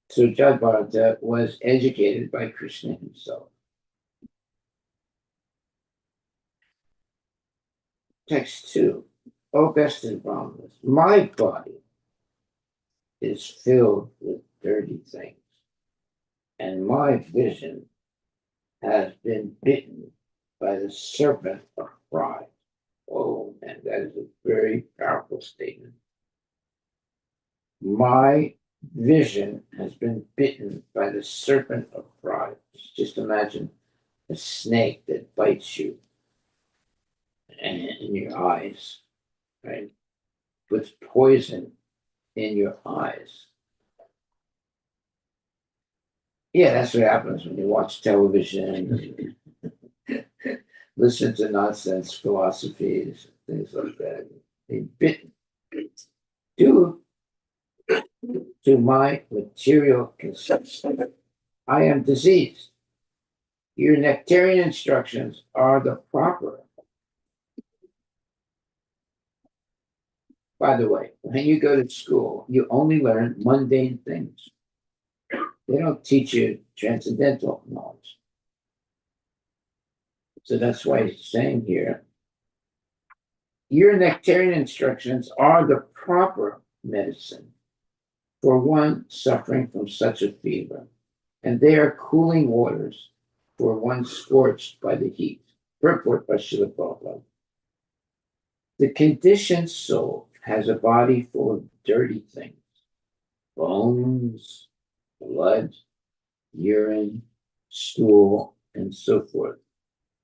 So Jadbharata was educated by Krishna himself. Text 2. O best in Brahmanas, my body is filled with dirty things, and my vision has been bitten by the serpent of pride. Oh, and that is a very powerful statement. My vision has been bitten by the serpent of pride. Just imagine a snake that bites you in your eyes, right? Puts poison in your eyes. Yeah, that's what happens when you watch television, listen to nonsense philosophies, things like that. They bit due to my material conception. I am diseased. Your nectarian instructions are the proper. By the way, when you go to school, you only learn mundane things. They don't teach you transcendental knowledge. So that's why he's saying here, your nectarian instructions are the proper medicine for one suffering from such a fever, and they are cooling waters for one scorched by the heat. Purport by Srila Prabhupada. The conditioned soul has a body full of dirty things, bones, blood, urine, stool, and so forth.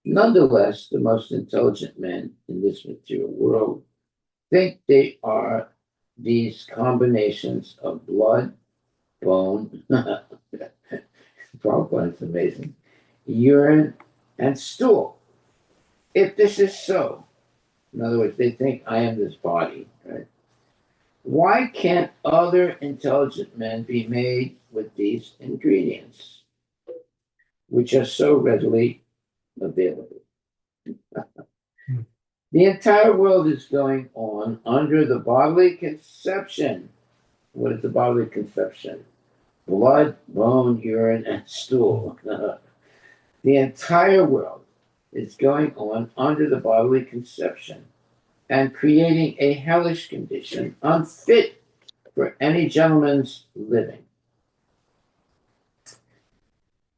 Nonetheless, the most intelligent men in this material world think they are these combinations of blood, bone, Prabhupada is amazing, urine, and stool. If this is so, in other words, they think I am this body, right? Why can't other intelligent men be made with these ingredients, which are so readily available? The entire world is going on under the bodily conception. What is the bodily conception? Blood, bone, urine, and stool. The entire world is going on under the bodily conception and creating a hellish condition unfit for any gentleman's living.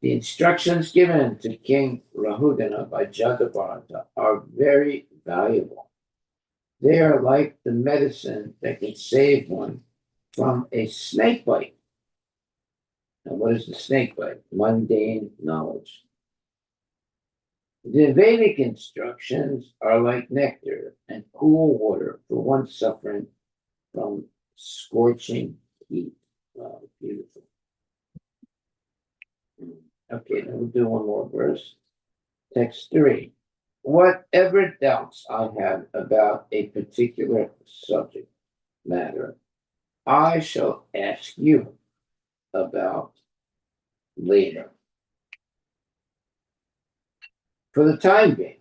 The instructions given to King Rahudana by Jadabharata are very valuable. They are like the medicine that can save one from a snake bite. And what is the snake bite? Mundane knowledge. The Vedic instructions are like nectar and cool water for one suffering from scorching heat. Wow, beautiful. Okay, now we'll do one more verse. Text 3. Whatever doubts I have about a particular subject matter, I shall ask you about later. For the time being,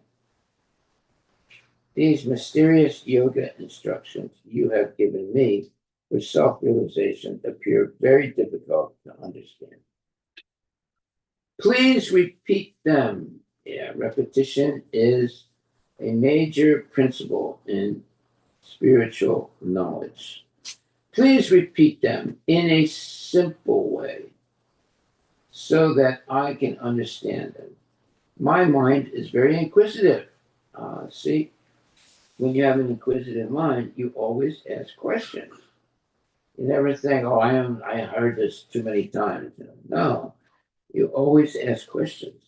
these mysterious yoga instructions you have given me for self-realization appear very difficult to understand. Please repeat them. Yeah, repetition is a major principle in spiritual knowledge. Please repeat them in a simple way so that I can understand them. My mind is very inquisitive. See, when you have an inquisitive mind, you always ask questions. You never think, oh, I heard this too many times. No, you always ask questions.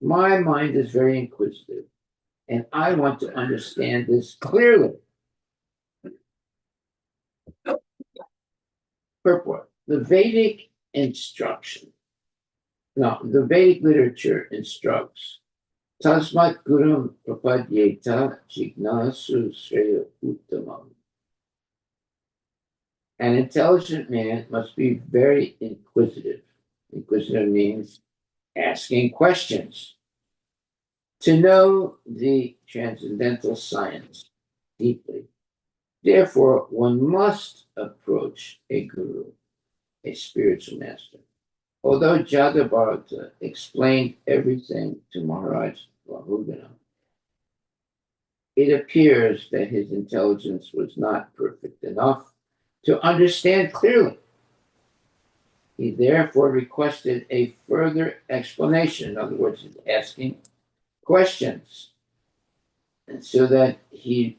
My mind is very inquisitive, and I want to understand this clearly. Purport. The Vedic instruction. No, the Vedic literature instructs Tasmat Gurum Prapadyeta Jignasu Sreya Uttamam. An intelligent man must be very inquisitive. Inquisitive means asking questions to know the transcendental science deeply. Therefore, one must approach a guru, a spiritual master. Although Jadabharata explained everything to Maharaj Rahugana, it appears that his intelligence was not perfect enough to understand clearly. He therefore requested a further explanation. In other words, he's asking questions, and so that he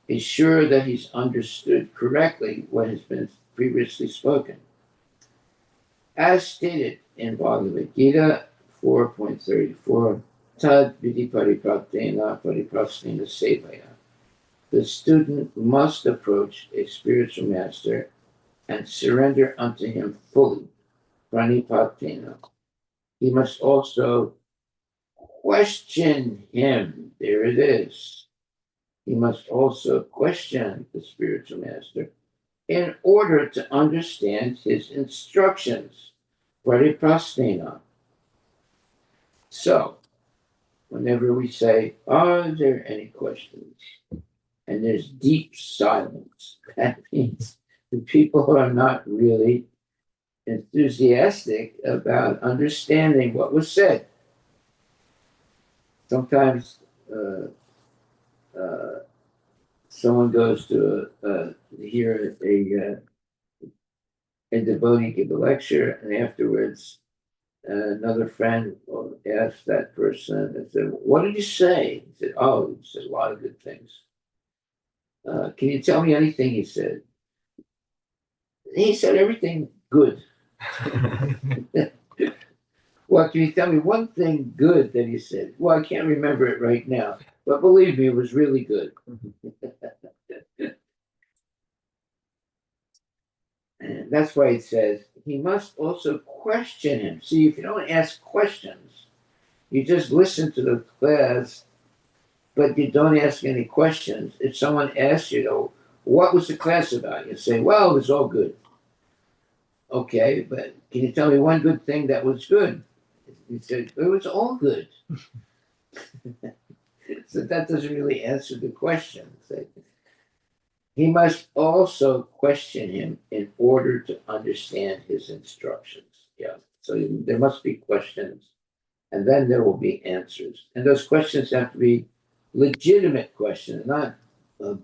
is sure that he's understood correctly what has been previously spoken. As stated in Bhagavad Gita 4.34, Tad Vidi Paripraptena Pariprasnena Sevaya. The student must approach a spiritual master and surrender unto him fully. Pranipatena. He must also question him. There it is. He must also question the spiritual master in order to understand his instructions. Pariprasnena. So, whenever we say, are there any questions? And there's deep silence, that means the people are not really enthusiastic about understanding what was said. Sometimes someone goes to hear a devotee give a lecture, and afterwards another friend will ask that person and said, "What did you say?" He said, "Oh, he said a lot of good things." Can you tell me anything he said? He said everything good. Well, can you tell me one thing good that he said? Well, I can't remember it right now, but believe me, it was really good. And that's why it says he must also question him. See, if you don't ask questions, you just listen to the class, but you don't ask any questions. If someone asks you, though, what was the class about? You say, well, it was all good. Okay, but can you tell me one good thing that was good? He said, it was all good. So that doesn't really answer the question. He must also question him in order to understand his instructions. Yeah. So there must be questions, and then there will be answers. And those questions have to be legitimate questions, not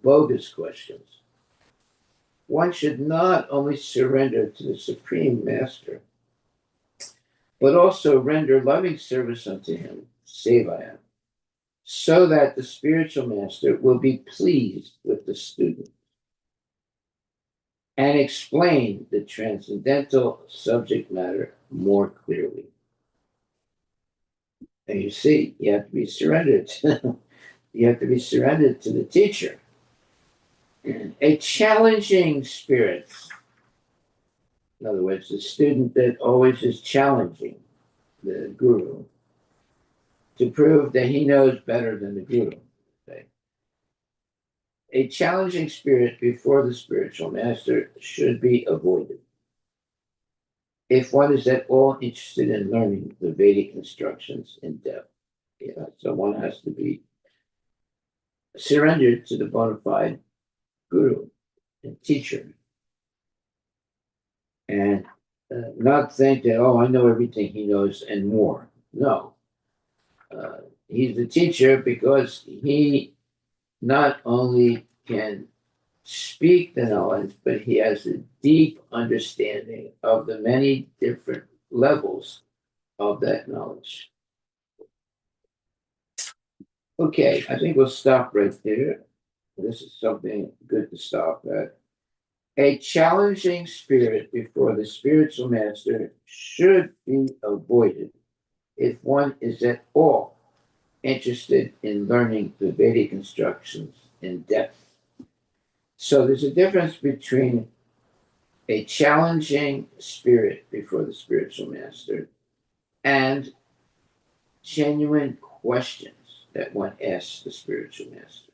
bogus questions. One should not only surrender to the Supreme Master, but also render loving service unto him, Sevaya, so that the spiritual master will be pleased with the student and explain the transcendental subject matter more clearly. And you see, you have to be surrendered. You have to be surrendered to the teacher. A challenging spirit, in other words, the student that always is challenging the guru to prove that he knows better than the guru. Okay? A challenging spirit before the spiritual master should be avoided. If one is at all interested in learning the Vedic instructions in depth, so one has to be surrendered to the bona fide guru and teacher, and not think that, oh, I know everything he knows and more. No, he's the teacher because he not only can speak the knowledge, but he has a deep understanding of the many different levels of that knowledge. Okay, I think we'll stop right there. This is something good to stop at. A challenging spirit before the spiritual master should be avoided if one is at all interested in learning the Vedic instructions in depth. So there's a difference between a challenging spirit before the spiritual master, and genuine questions that one asks the spiritual master.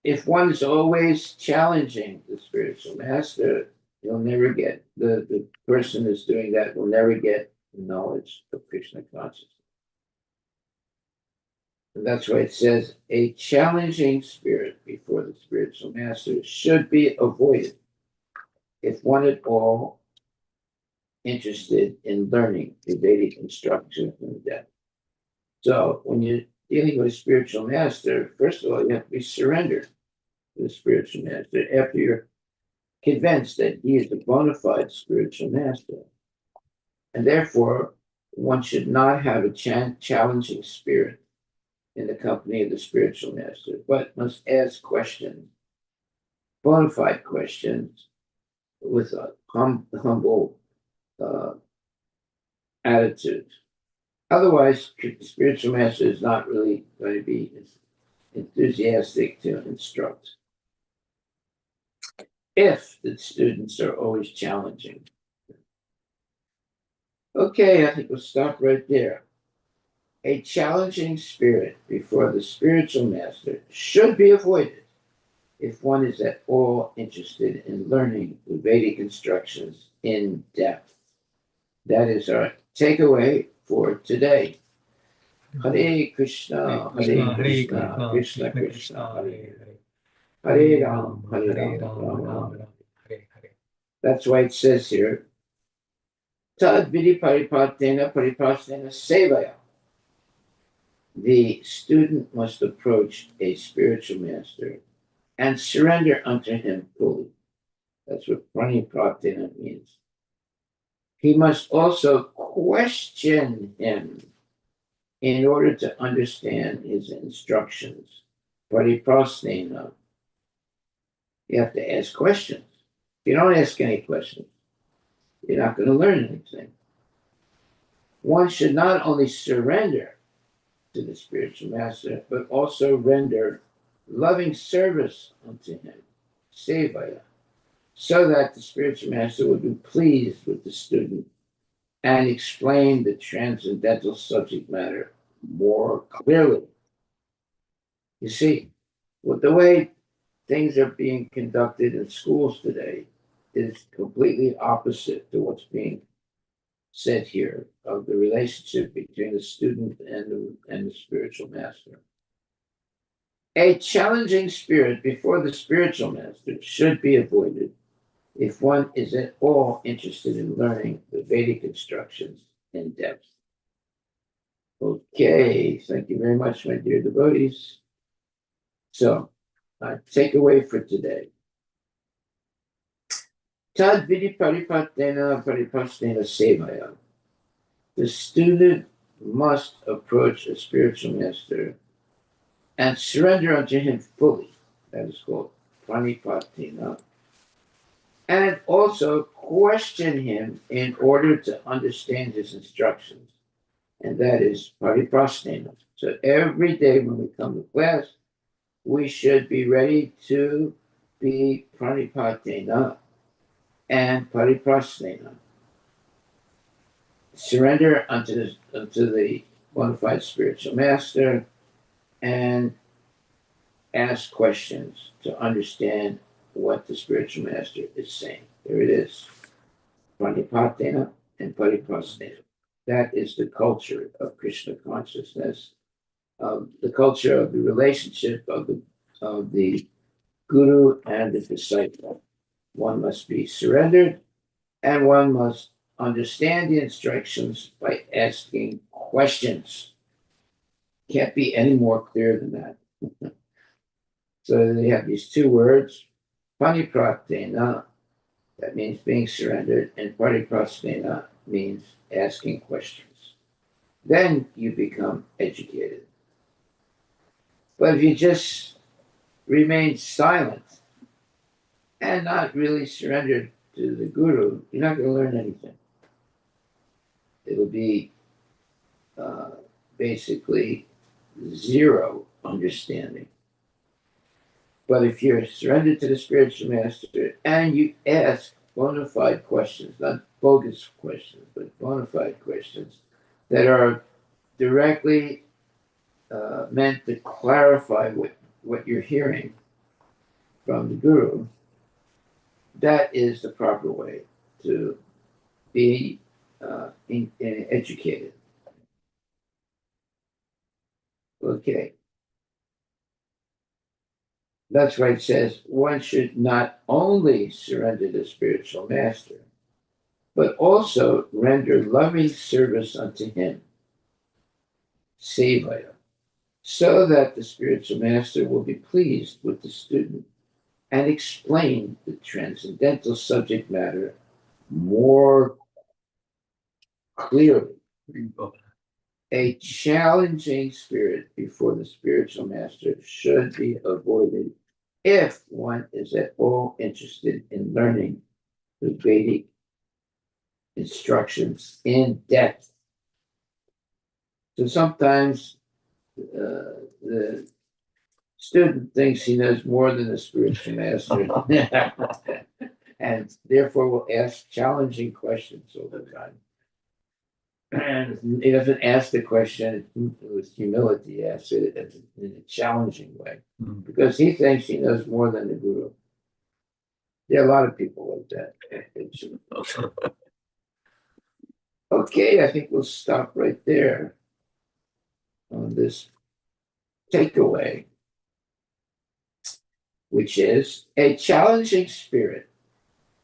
If one is always challenging the spiritual master, you'll never get the person who's doing that will never get knowledge of Krishna consciousness. And that's why it says a challenging spirit before the spiritual master should be avoided if one at all interested in learning the Vedic instruction in depth. So when you're dealing with a spiritual master, first of all, you have to be surrendered to the spiritual master after you're convinced that he is the bona fide spiritual master. And therefore, one should not have a challenging spirit in the company of the spiritual master, but must ask questions, bona fide questions, with a humble attitude. Otherwise, the spiritual master is not really going to be enthusiastic to instruct. If the students are always challenging. Okay, I think we'll stop right there. A challenging spirit before the spiritual master should be avoided if one is at all interested in learning the Vedic instructions in depth. That is our takeaway for today. Hare Krishna, Hare Krishna, Krishna Krishna, Hare Hare Ram, Hare Ram, Ram Ram. That's why it says here, Tad Vidi Paripatena Paripasena Sevaya. The student must approach a spiritual master and surrender unto him fully. That's what Pranipratena means. He must also question him in order to understand his instructions. Pariprasnena. You have to ask questions. If you don't ask any questions, you're not going to learn anything. One should not only surrender to the spiritual master, but also render loving service unto him, sevaya, so that the spiritual master would be pleased with the student and explain the transcendental subject matter more clearly. You see, with the way things are being conducted in schools today is completely opposite to what's being said here of the relationship between the student and the spiritual master. A challenging spirit before the spiritual master should be avoided if one is at all interested in learning the Vedic instructions in depth. Okay, thank you very much, my dear devotees. So, takeaway for today. Tad vidi paripatena paripastena sevaya. The student must approach a spiritual master and surrender unto him fully. That is called pranipatena. And also question him in order to understand his instructions. And that is pariprasnena. So every day when we come to class, we should be ready to be pranipatena and pariprasnena. Surrender unto the bona fide spiritual master and ask questions to understand what the spiritual master is saying. There it is. Pranipatena and pariprasnena. That is the culture of Krishna consciousness, the culture of the relationship of the guru and the disciple. One must be surrendered and one must understand the instructions by asking questions. Can't be any more clear than that. So they have these two words, panipratena, that means being surrendered, and pariprasnena means asking questions. Then you become educated. But if you just remain silent and not really surrendered to the guru, you're not going to learn anything. It'll be basically zero understanding. But if you're surrendered to the spiritual master and you ask bona fide questions, not bogus questions, but bona fide questions that are directly meant to clarify what you're hearing from the guru, that is the proper way to be educated. Okay. That's why it says one should not only surrender to the spiritual master, but also render loving service unto him, sevaya, so that the spiritual master will be pleased with the student and explain the transcendental subject matter more clearly. A challenging spirit before the spiritual master should be avoided if one is at all interested in learning the Vedic instructions in depth. So sometimes the student thinks he knows more than the spiritual master and therefore will ask challenging questions all the time. And he doesn't ask the question with humility, he asks it in a challenging way because he thinks he knows more than the guru. There are a lot of people like that. Okay, I think we'll stop right there on this takeaway, which is a challenging spirit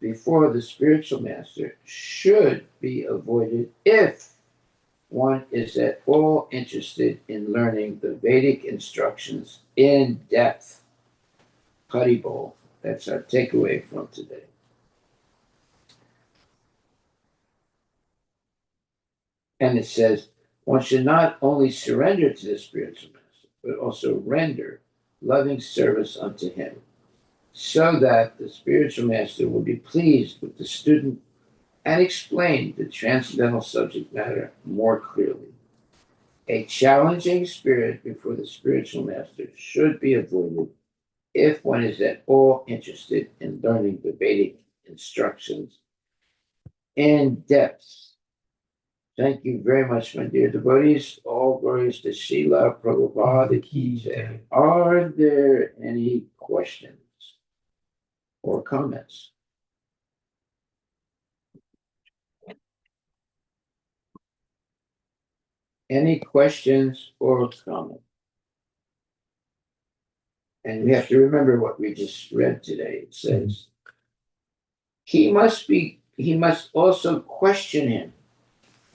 before the spiritual master should be avoided if one is at all interested in learning the Vedic instructions in depth. Haribol. That's our takeaway from today. And it says, one should not only surrender to the spiritual master, but also render loving service unto him, so that the spiritual master will be pleased with the student and explain the transcendental subject matter more clearly. A challenging spirit before the spiritual master should be avoided if one is at all interested in learning the Vedic instructions in depth. Thank you very much, my dear devotees. All glories to Srila Prabhupada Ki Jai. Are there any questions or comments? Any questions or comments? And we have to remember what we just read today. It says, he must also question him.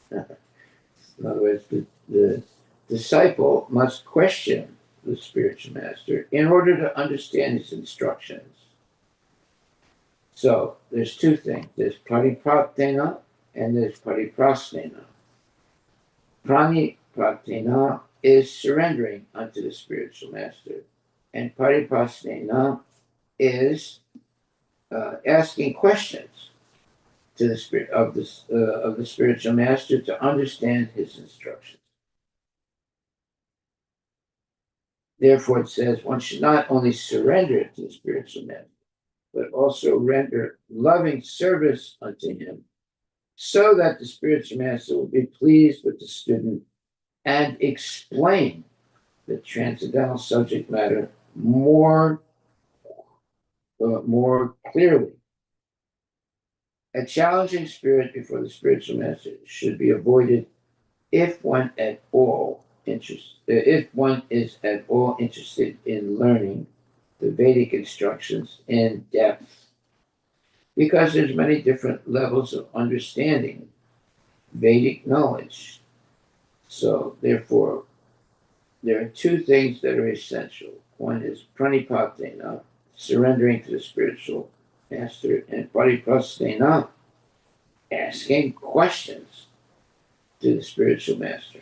In other words, the disciple must question the spiritual master in order to understand his instructions. So there's two things. There's pranipratena and there's pariprasnena. Pranipratena is surrendering unto the spiritual master, and pariprasnena is asking questions to the spirit of the spiritual master to understand his instructions. Therefore, it says one should not only surrender to the spiritual master, but also render loving service unto him, so that the spiritual master will be pleased with the student and explain the transcendental subject matter more clearly. A challenging spirit before the spiritual master should be avoided if one is at all interested in learning the Vedic instructions in depth, because there's many different levels of understanding Vedic knowledge. So therefore, there are two things that are essential. One is pranipatena, surrendering to the spiritual master, and pariprasnena, asking questions to the spiritual master.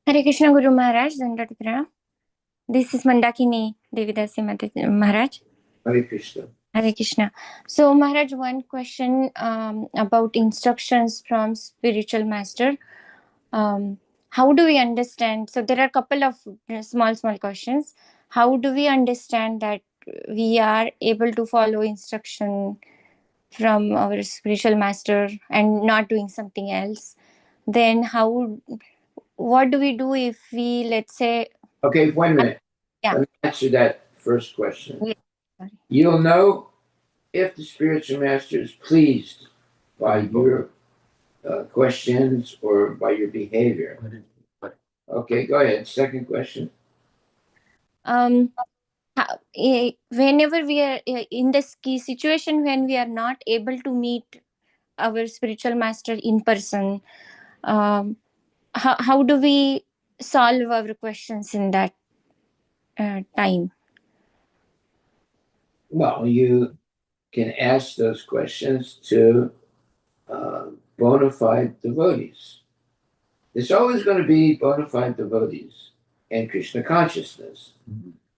Hare Krishna Guru Maharaj, Dandavata Pranam. This is Mandakini Devidasi Maharaj. Hare Krishna. Hare Krishna. So Maharaj, one question about instructions from spiritual master. how do we understand? So there are a couple of small questions. How do we understand that we are able to follow instruction from our spiritual master and not doing something else? Then what do we do if we, let's say... Okay, wait a minute. Yeah. Let me answer that first question. Yeah. Sorry. You'll know if the spiritual master is pleased by your questions or by your behavior. Okay, go ahead. Second question. Whenever we are in this key situation, when we are not able to meet our spiritual master in person, how do we solve our questions in that time? Well, you can ask those questions to bona fide devotees. There's always going to be bona fide devotees in Krishna consciousness.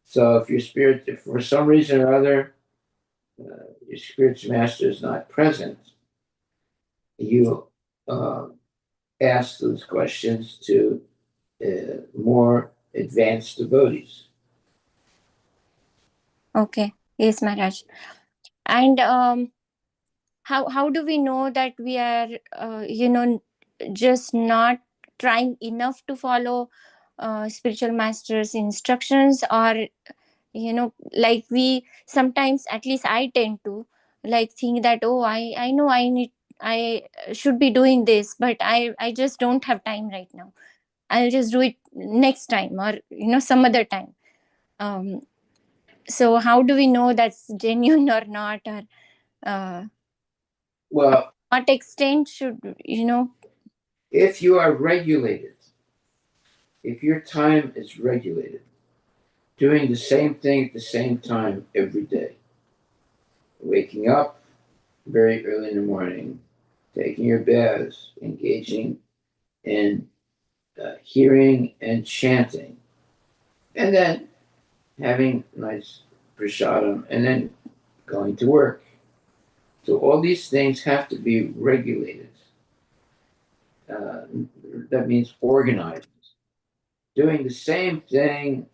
So if for some reason or other your spiritual master is not present, you ask those questions to more advanced devotees. Okay. Yes, Maharaj. And how do we know that we are just not trying enough to follow spiritual master's instructions, or like we sometimes, at least I tend to like think that, oh, I know I should be doing this, but I just don't have time right now. I'll just do it next time, or some other time. So how do we know that's genuine or not? Or Well, what extent should if you are regulated, if your time is regulated, doing the same thing at the same time every day, waking up very early in the morning, taking your baths, engaging in hearing and chanting, and then having nice prasadam, and then going to work. So all these things have to be regulated. That means organized. Doing the same thing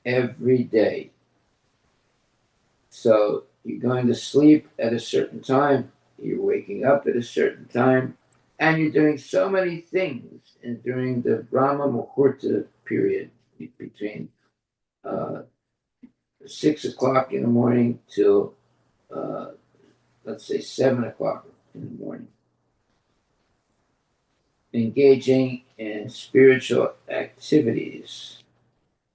every day. So you're going to sleep at a certain time, you're waking up at a certain time, and you're doing so many things. And during the Brahma Muhurta period, between 6 o'clock in the morning till, let's say, 7 o'clock in the morning, engaging in spiritual activities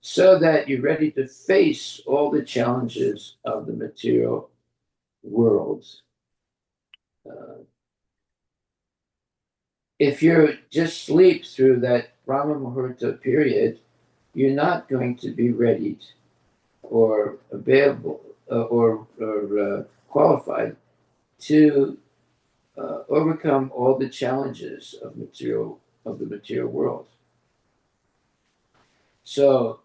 so that you're ready to face all the challenges of the material world. If you just sleep through that Brahma Muhurta period, you're not going to be ready or available or qualified to overcome all the challenges of the material world. So,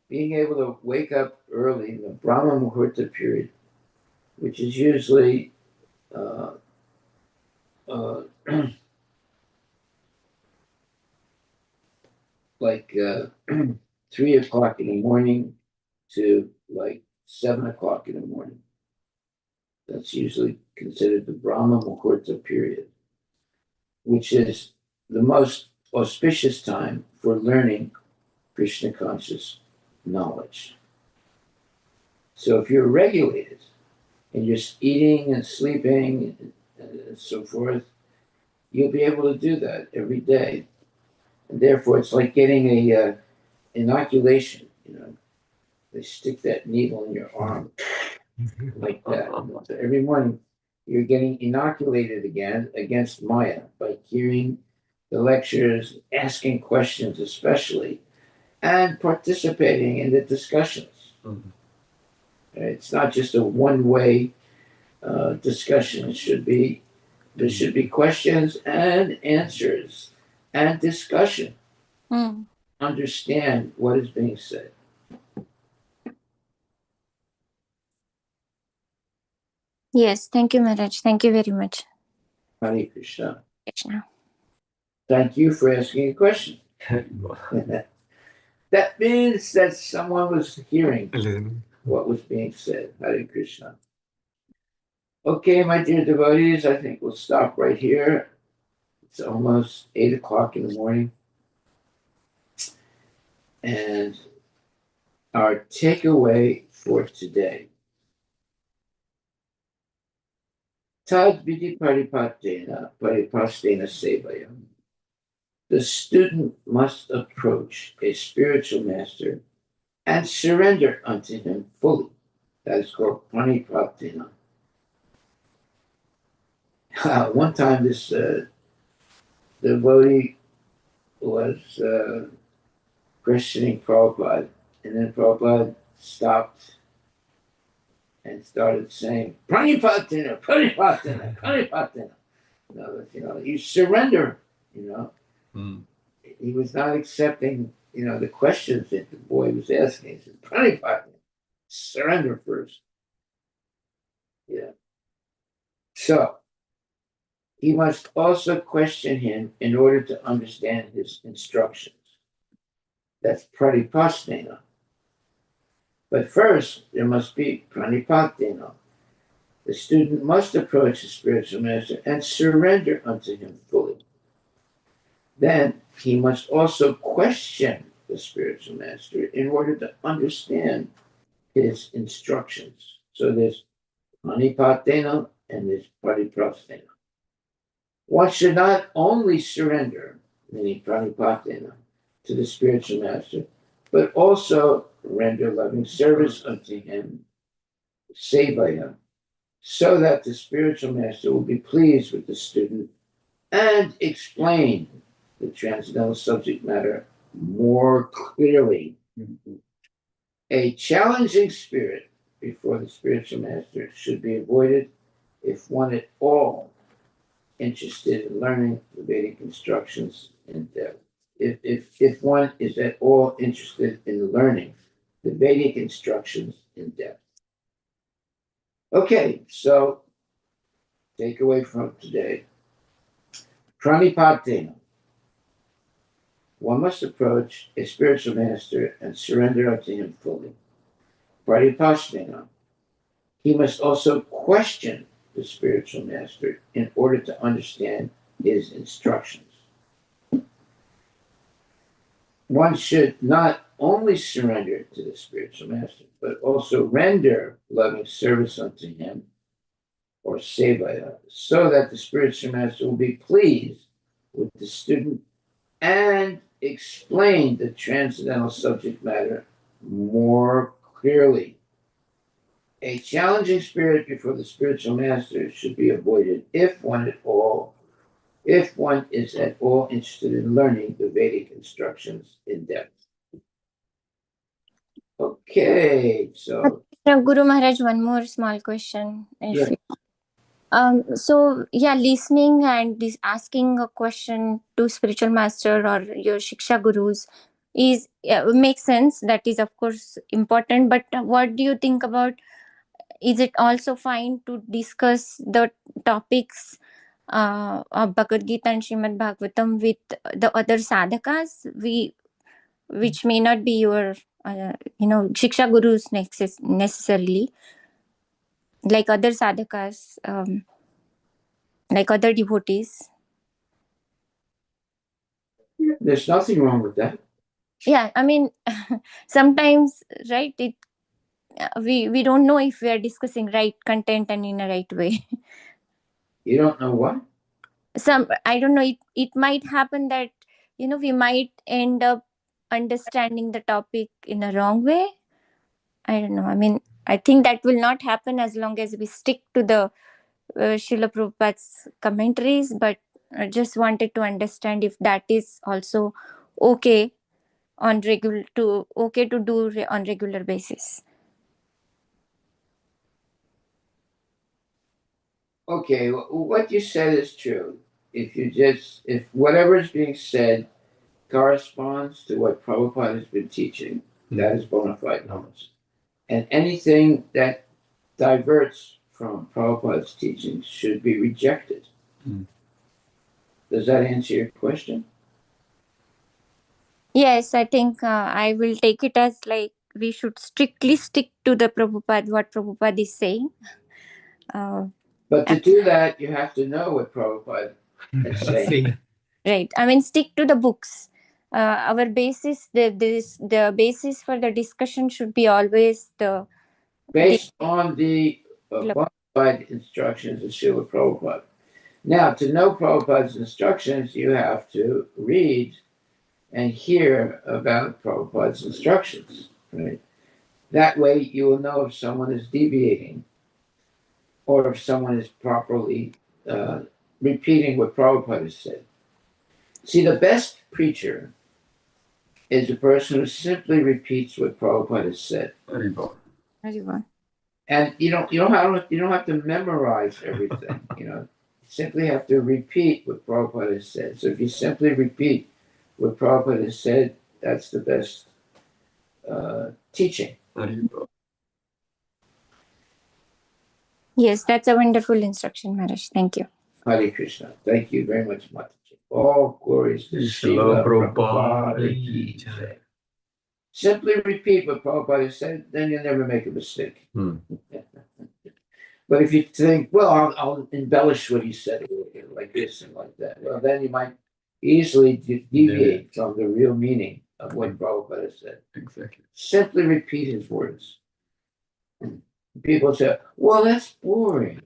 being able to wake up early in the Brahma Muhurta period, which is usually like 3 o'clock in the morning to like 7 o'clock in the morning. That's usually considered the Brahma Muhurta period, which is the most auspicious time for learning Krishna conscious knowledge. So if you're regulated and you're eating and sleeping and so forth, you'll be able to do that every day. And therefore, it's like getting a inoculation. They stick that needle in your arm like that. So every morning, you're getting inoculated again against Maya by hearing the lectures, asking questions, especially, and participating in the discussions. Mm-hmm. It's not just a one-way discussion. There should be questions and answers and discussion. Mm. Understand what is being said. Yes, thank you, Maharaj. Thank you very much. Hare Krishna. Krishna. Thank you for asking a question. That means that someone was hearing what was being said. Hare Krishna. Okay, my dear devotees, I think we'll stop right here. It's almost 8 o'clock in the morning. And our takeaway for today. Tad vidi paripatena sevaya. The student must approach a spiritual master and surrender unto him fully. That is called pranipratena. One time this devotee was questioning Prabhupada, and then Prabhupada stopped and started saying, Pranipatena, Pranipatena, Pranipatena. You surrender, He was not accepting, the questions that the boy was asking. He said, Pranipatena, surrender first. Yeah. So, he must also question him in order to understand his instructions. That's pranipasena. But first, there must be pranipatena. The student must approach the spiritual master and surrender unto him fully. Then he must also question the spiritual master in order to understand his instructions. So there's pranipatena and there's pariprastena. One should not only surrender, meaning pranipatena, to the spiritual master, but also render loving service unto him, sevaya, so that the spiritual master will be pleased with the student and explain the transcendental subject matter more clearly. A challenging spirit before the spiritual master should be avoided if one at all interested in learning the Vedic instructions in depth. If one is at all interested in learning the Vedic instructions in depth. Okay, so takeaway from today. Pranipatena. One must approach a spiritual master and surrender unto him fully. Pranipasena. He must also question the spiritual master in order to understand his instructions. One should not only surrender to the spiritual master, but also render loving service unto him, or sevaya, so that the spiritual master will be pleased with the student and explain the transcendental subject matter more clearly. A challenging spirit before the spiritual master should be avoided if one is at all interested in learning the Vedic instructions in depth. Okay, so Guru Maharaj, one more small question. So listening and this asking a question to spiritual master or your shiksha gurus is makes sense. That is of course important. But what do you think about? Is it also fine to discuss the topics of Bhagavad Gita and Srimad Bhagavatam with the other sadhakas, which may not be your shiksha gurus necessarily, like other sadhakas, like other devotees? There's nothing wrong with that. Yeah, I mean, sometimes, right? We don't know if we are discussing right content and in a right way. You don't know what? I don't know. It might happen that we might end up understanding the topic in a wrong way. I don't know. I mean, I think that will not happen as long as we stick to the Srila Prabhupada's commentaries. But I just wanted to understand if that is also okay to do on regular basis. Okay, what you said is true. If whatever is being said corresponds to what Prabhupada has been teaching, that is bona fide knowledge. And anything that diverts from Prabhupada's teaching should be rejected. Does that answer your question? Yes, I think I will take it as like we should strictly stick to the Prabhupada, what Prabhupada is saying. But to do that, you have to know what Prabhupada is saying. Right. I mean, stick to the books. Our basis, the basis for the discussion should be always the Based on the bona fide instructions of Srila Prabhupada. Now, to know Prabhupada's instructions, you have to read and hear about Prabhupada's instructions. Right? That way, you will know if someone is deviating or if someone is properly repeating what Prabhupada has said. See, the best preacher is a person who simply repeats what Prabhupada has said. Very well. And you don't have to memorize everything. You simply have to repeat what Prabhupada has said. So if you simply repeat what Prabhupada has said, that's the best teaching. Yes, that's a wonderful instruction, Maharaj. Thank you. Hare Krishna. Thank you very much, Mataji. All glories to Srila Prabhupada ki jai. Simply repeat what Prabhupada said, then you'll never make a mistake. But if you think, well, I'll embellish what he said like this and like that, well, then you might easily deviate from the real meaning of what Prabhupada said. Exactly. Simply repeat his words. People say, well, that's boring.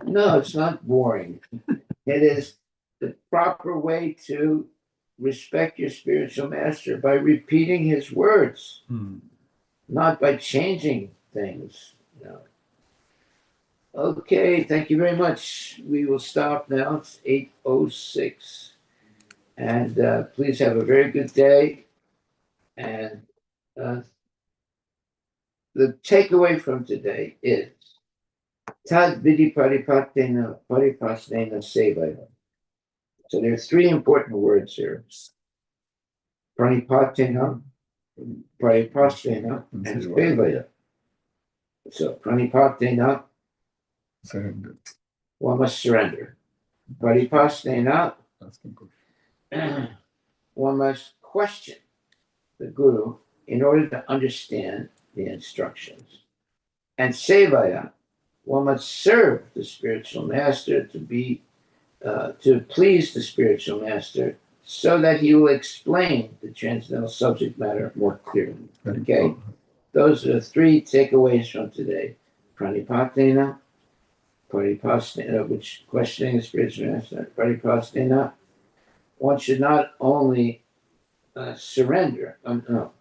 No, it's not boring. It is the proper way to respect your spiritual master by repeating his words, not by changing things. Okay, thank you very much. We will stop now. It's 8:06. And please have a very good day. And the takeaway from today is Tad Vidi Paripatena Paripasnena Sevaya. So there are three important words here. Pranipatena, Paripasnena, and Sevaya. So Pranipatena, Surrender. one must surrender. Paripasnena, one must question the Guru in order to understand the instructions. And Sevaya, one must serve the spiritual master to please the spiritual master so that he will explain the transcendental subject matter more clearly. Okay? Those are the three takeaways from today. Pranipatena, Paripasnena, which questioning the spiritual master, Paripasnena, one should not only surrender. No,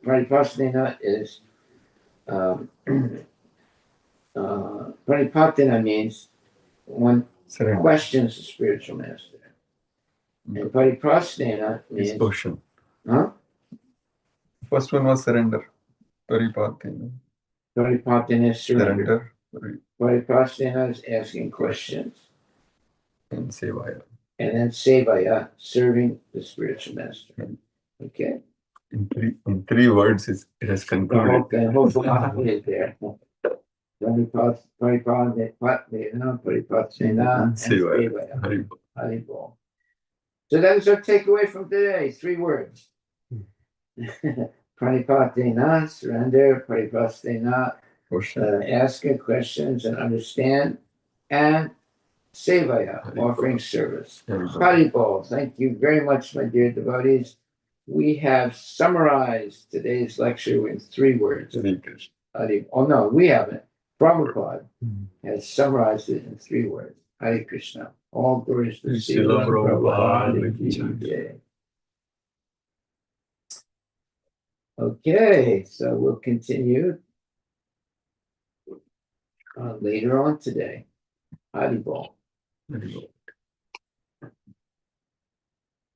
Paripasnena is Paripatena means one Surrender. questions the spiritual master. And Pariprasnena means Disposition. Huh? First one was surrender. Paripatena. Paripatena is surrender. Surrender. Pariprasnena is asking questions. And Sevaya. And then Sevaya, serving the spiritual master. Okay? In three words, it has concluded. Okay, hopefully I'll put it there. Paripatena, and Sevaya. Haribol. So that is our takeaway from today. Three words. Pranipatena, surrender. Paripatena, asking questions and understand. And Sevaya, offering service. Haribol. Thank you very much, my dear devotees. We have summarized today's lecture in three words. Oh no, we haven't. Prabhupada has summarized it in three words. Hare Krishna. All glories to Srila Prabhupada. Okay, so we'll continue later on today. Haribol.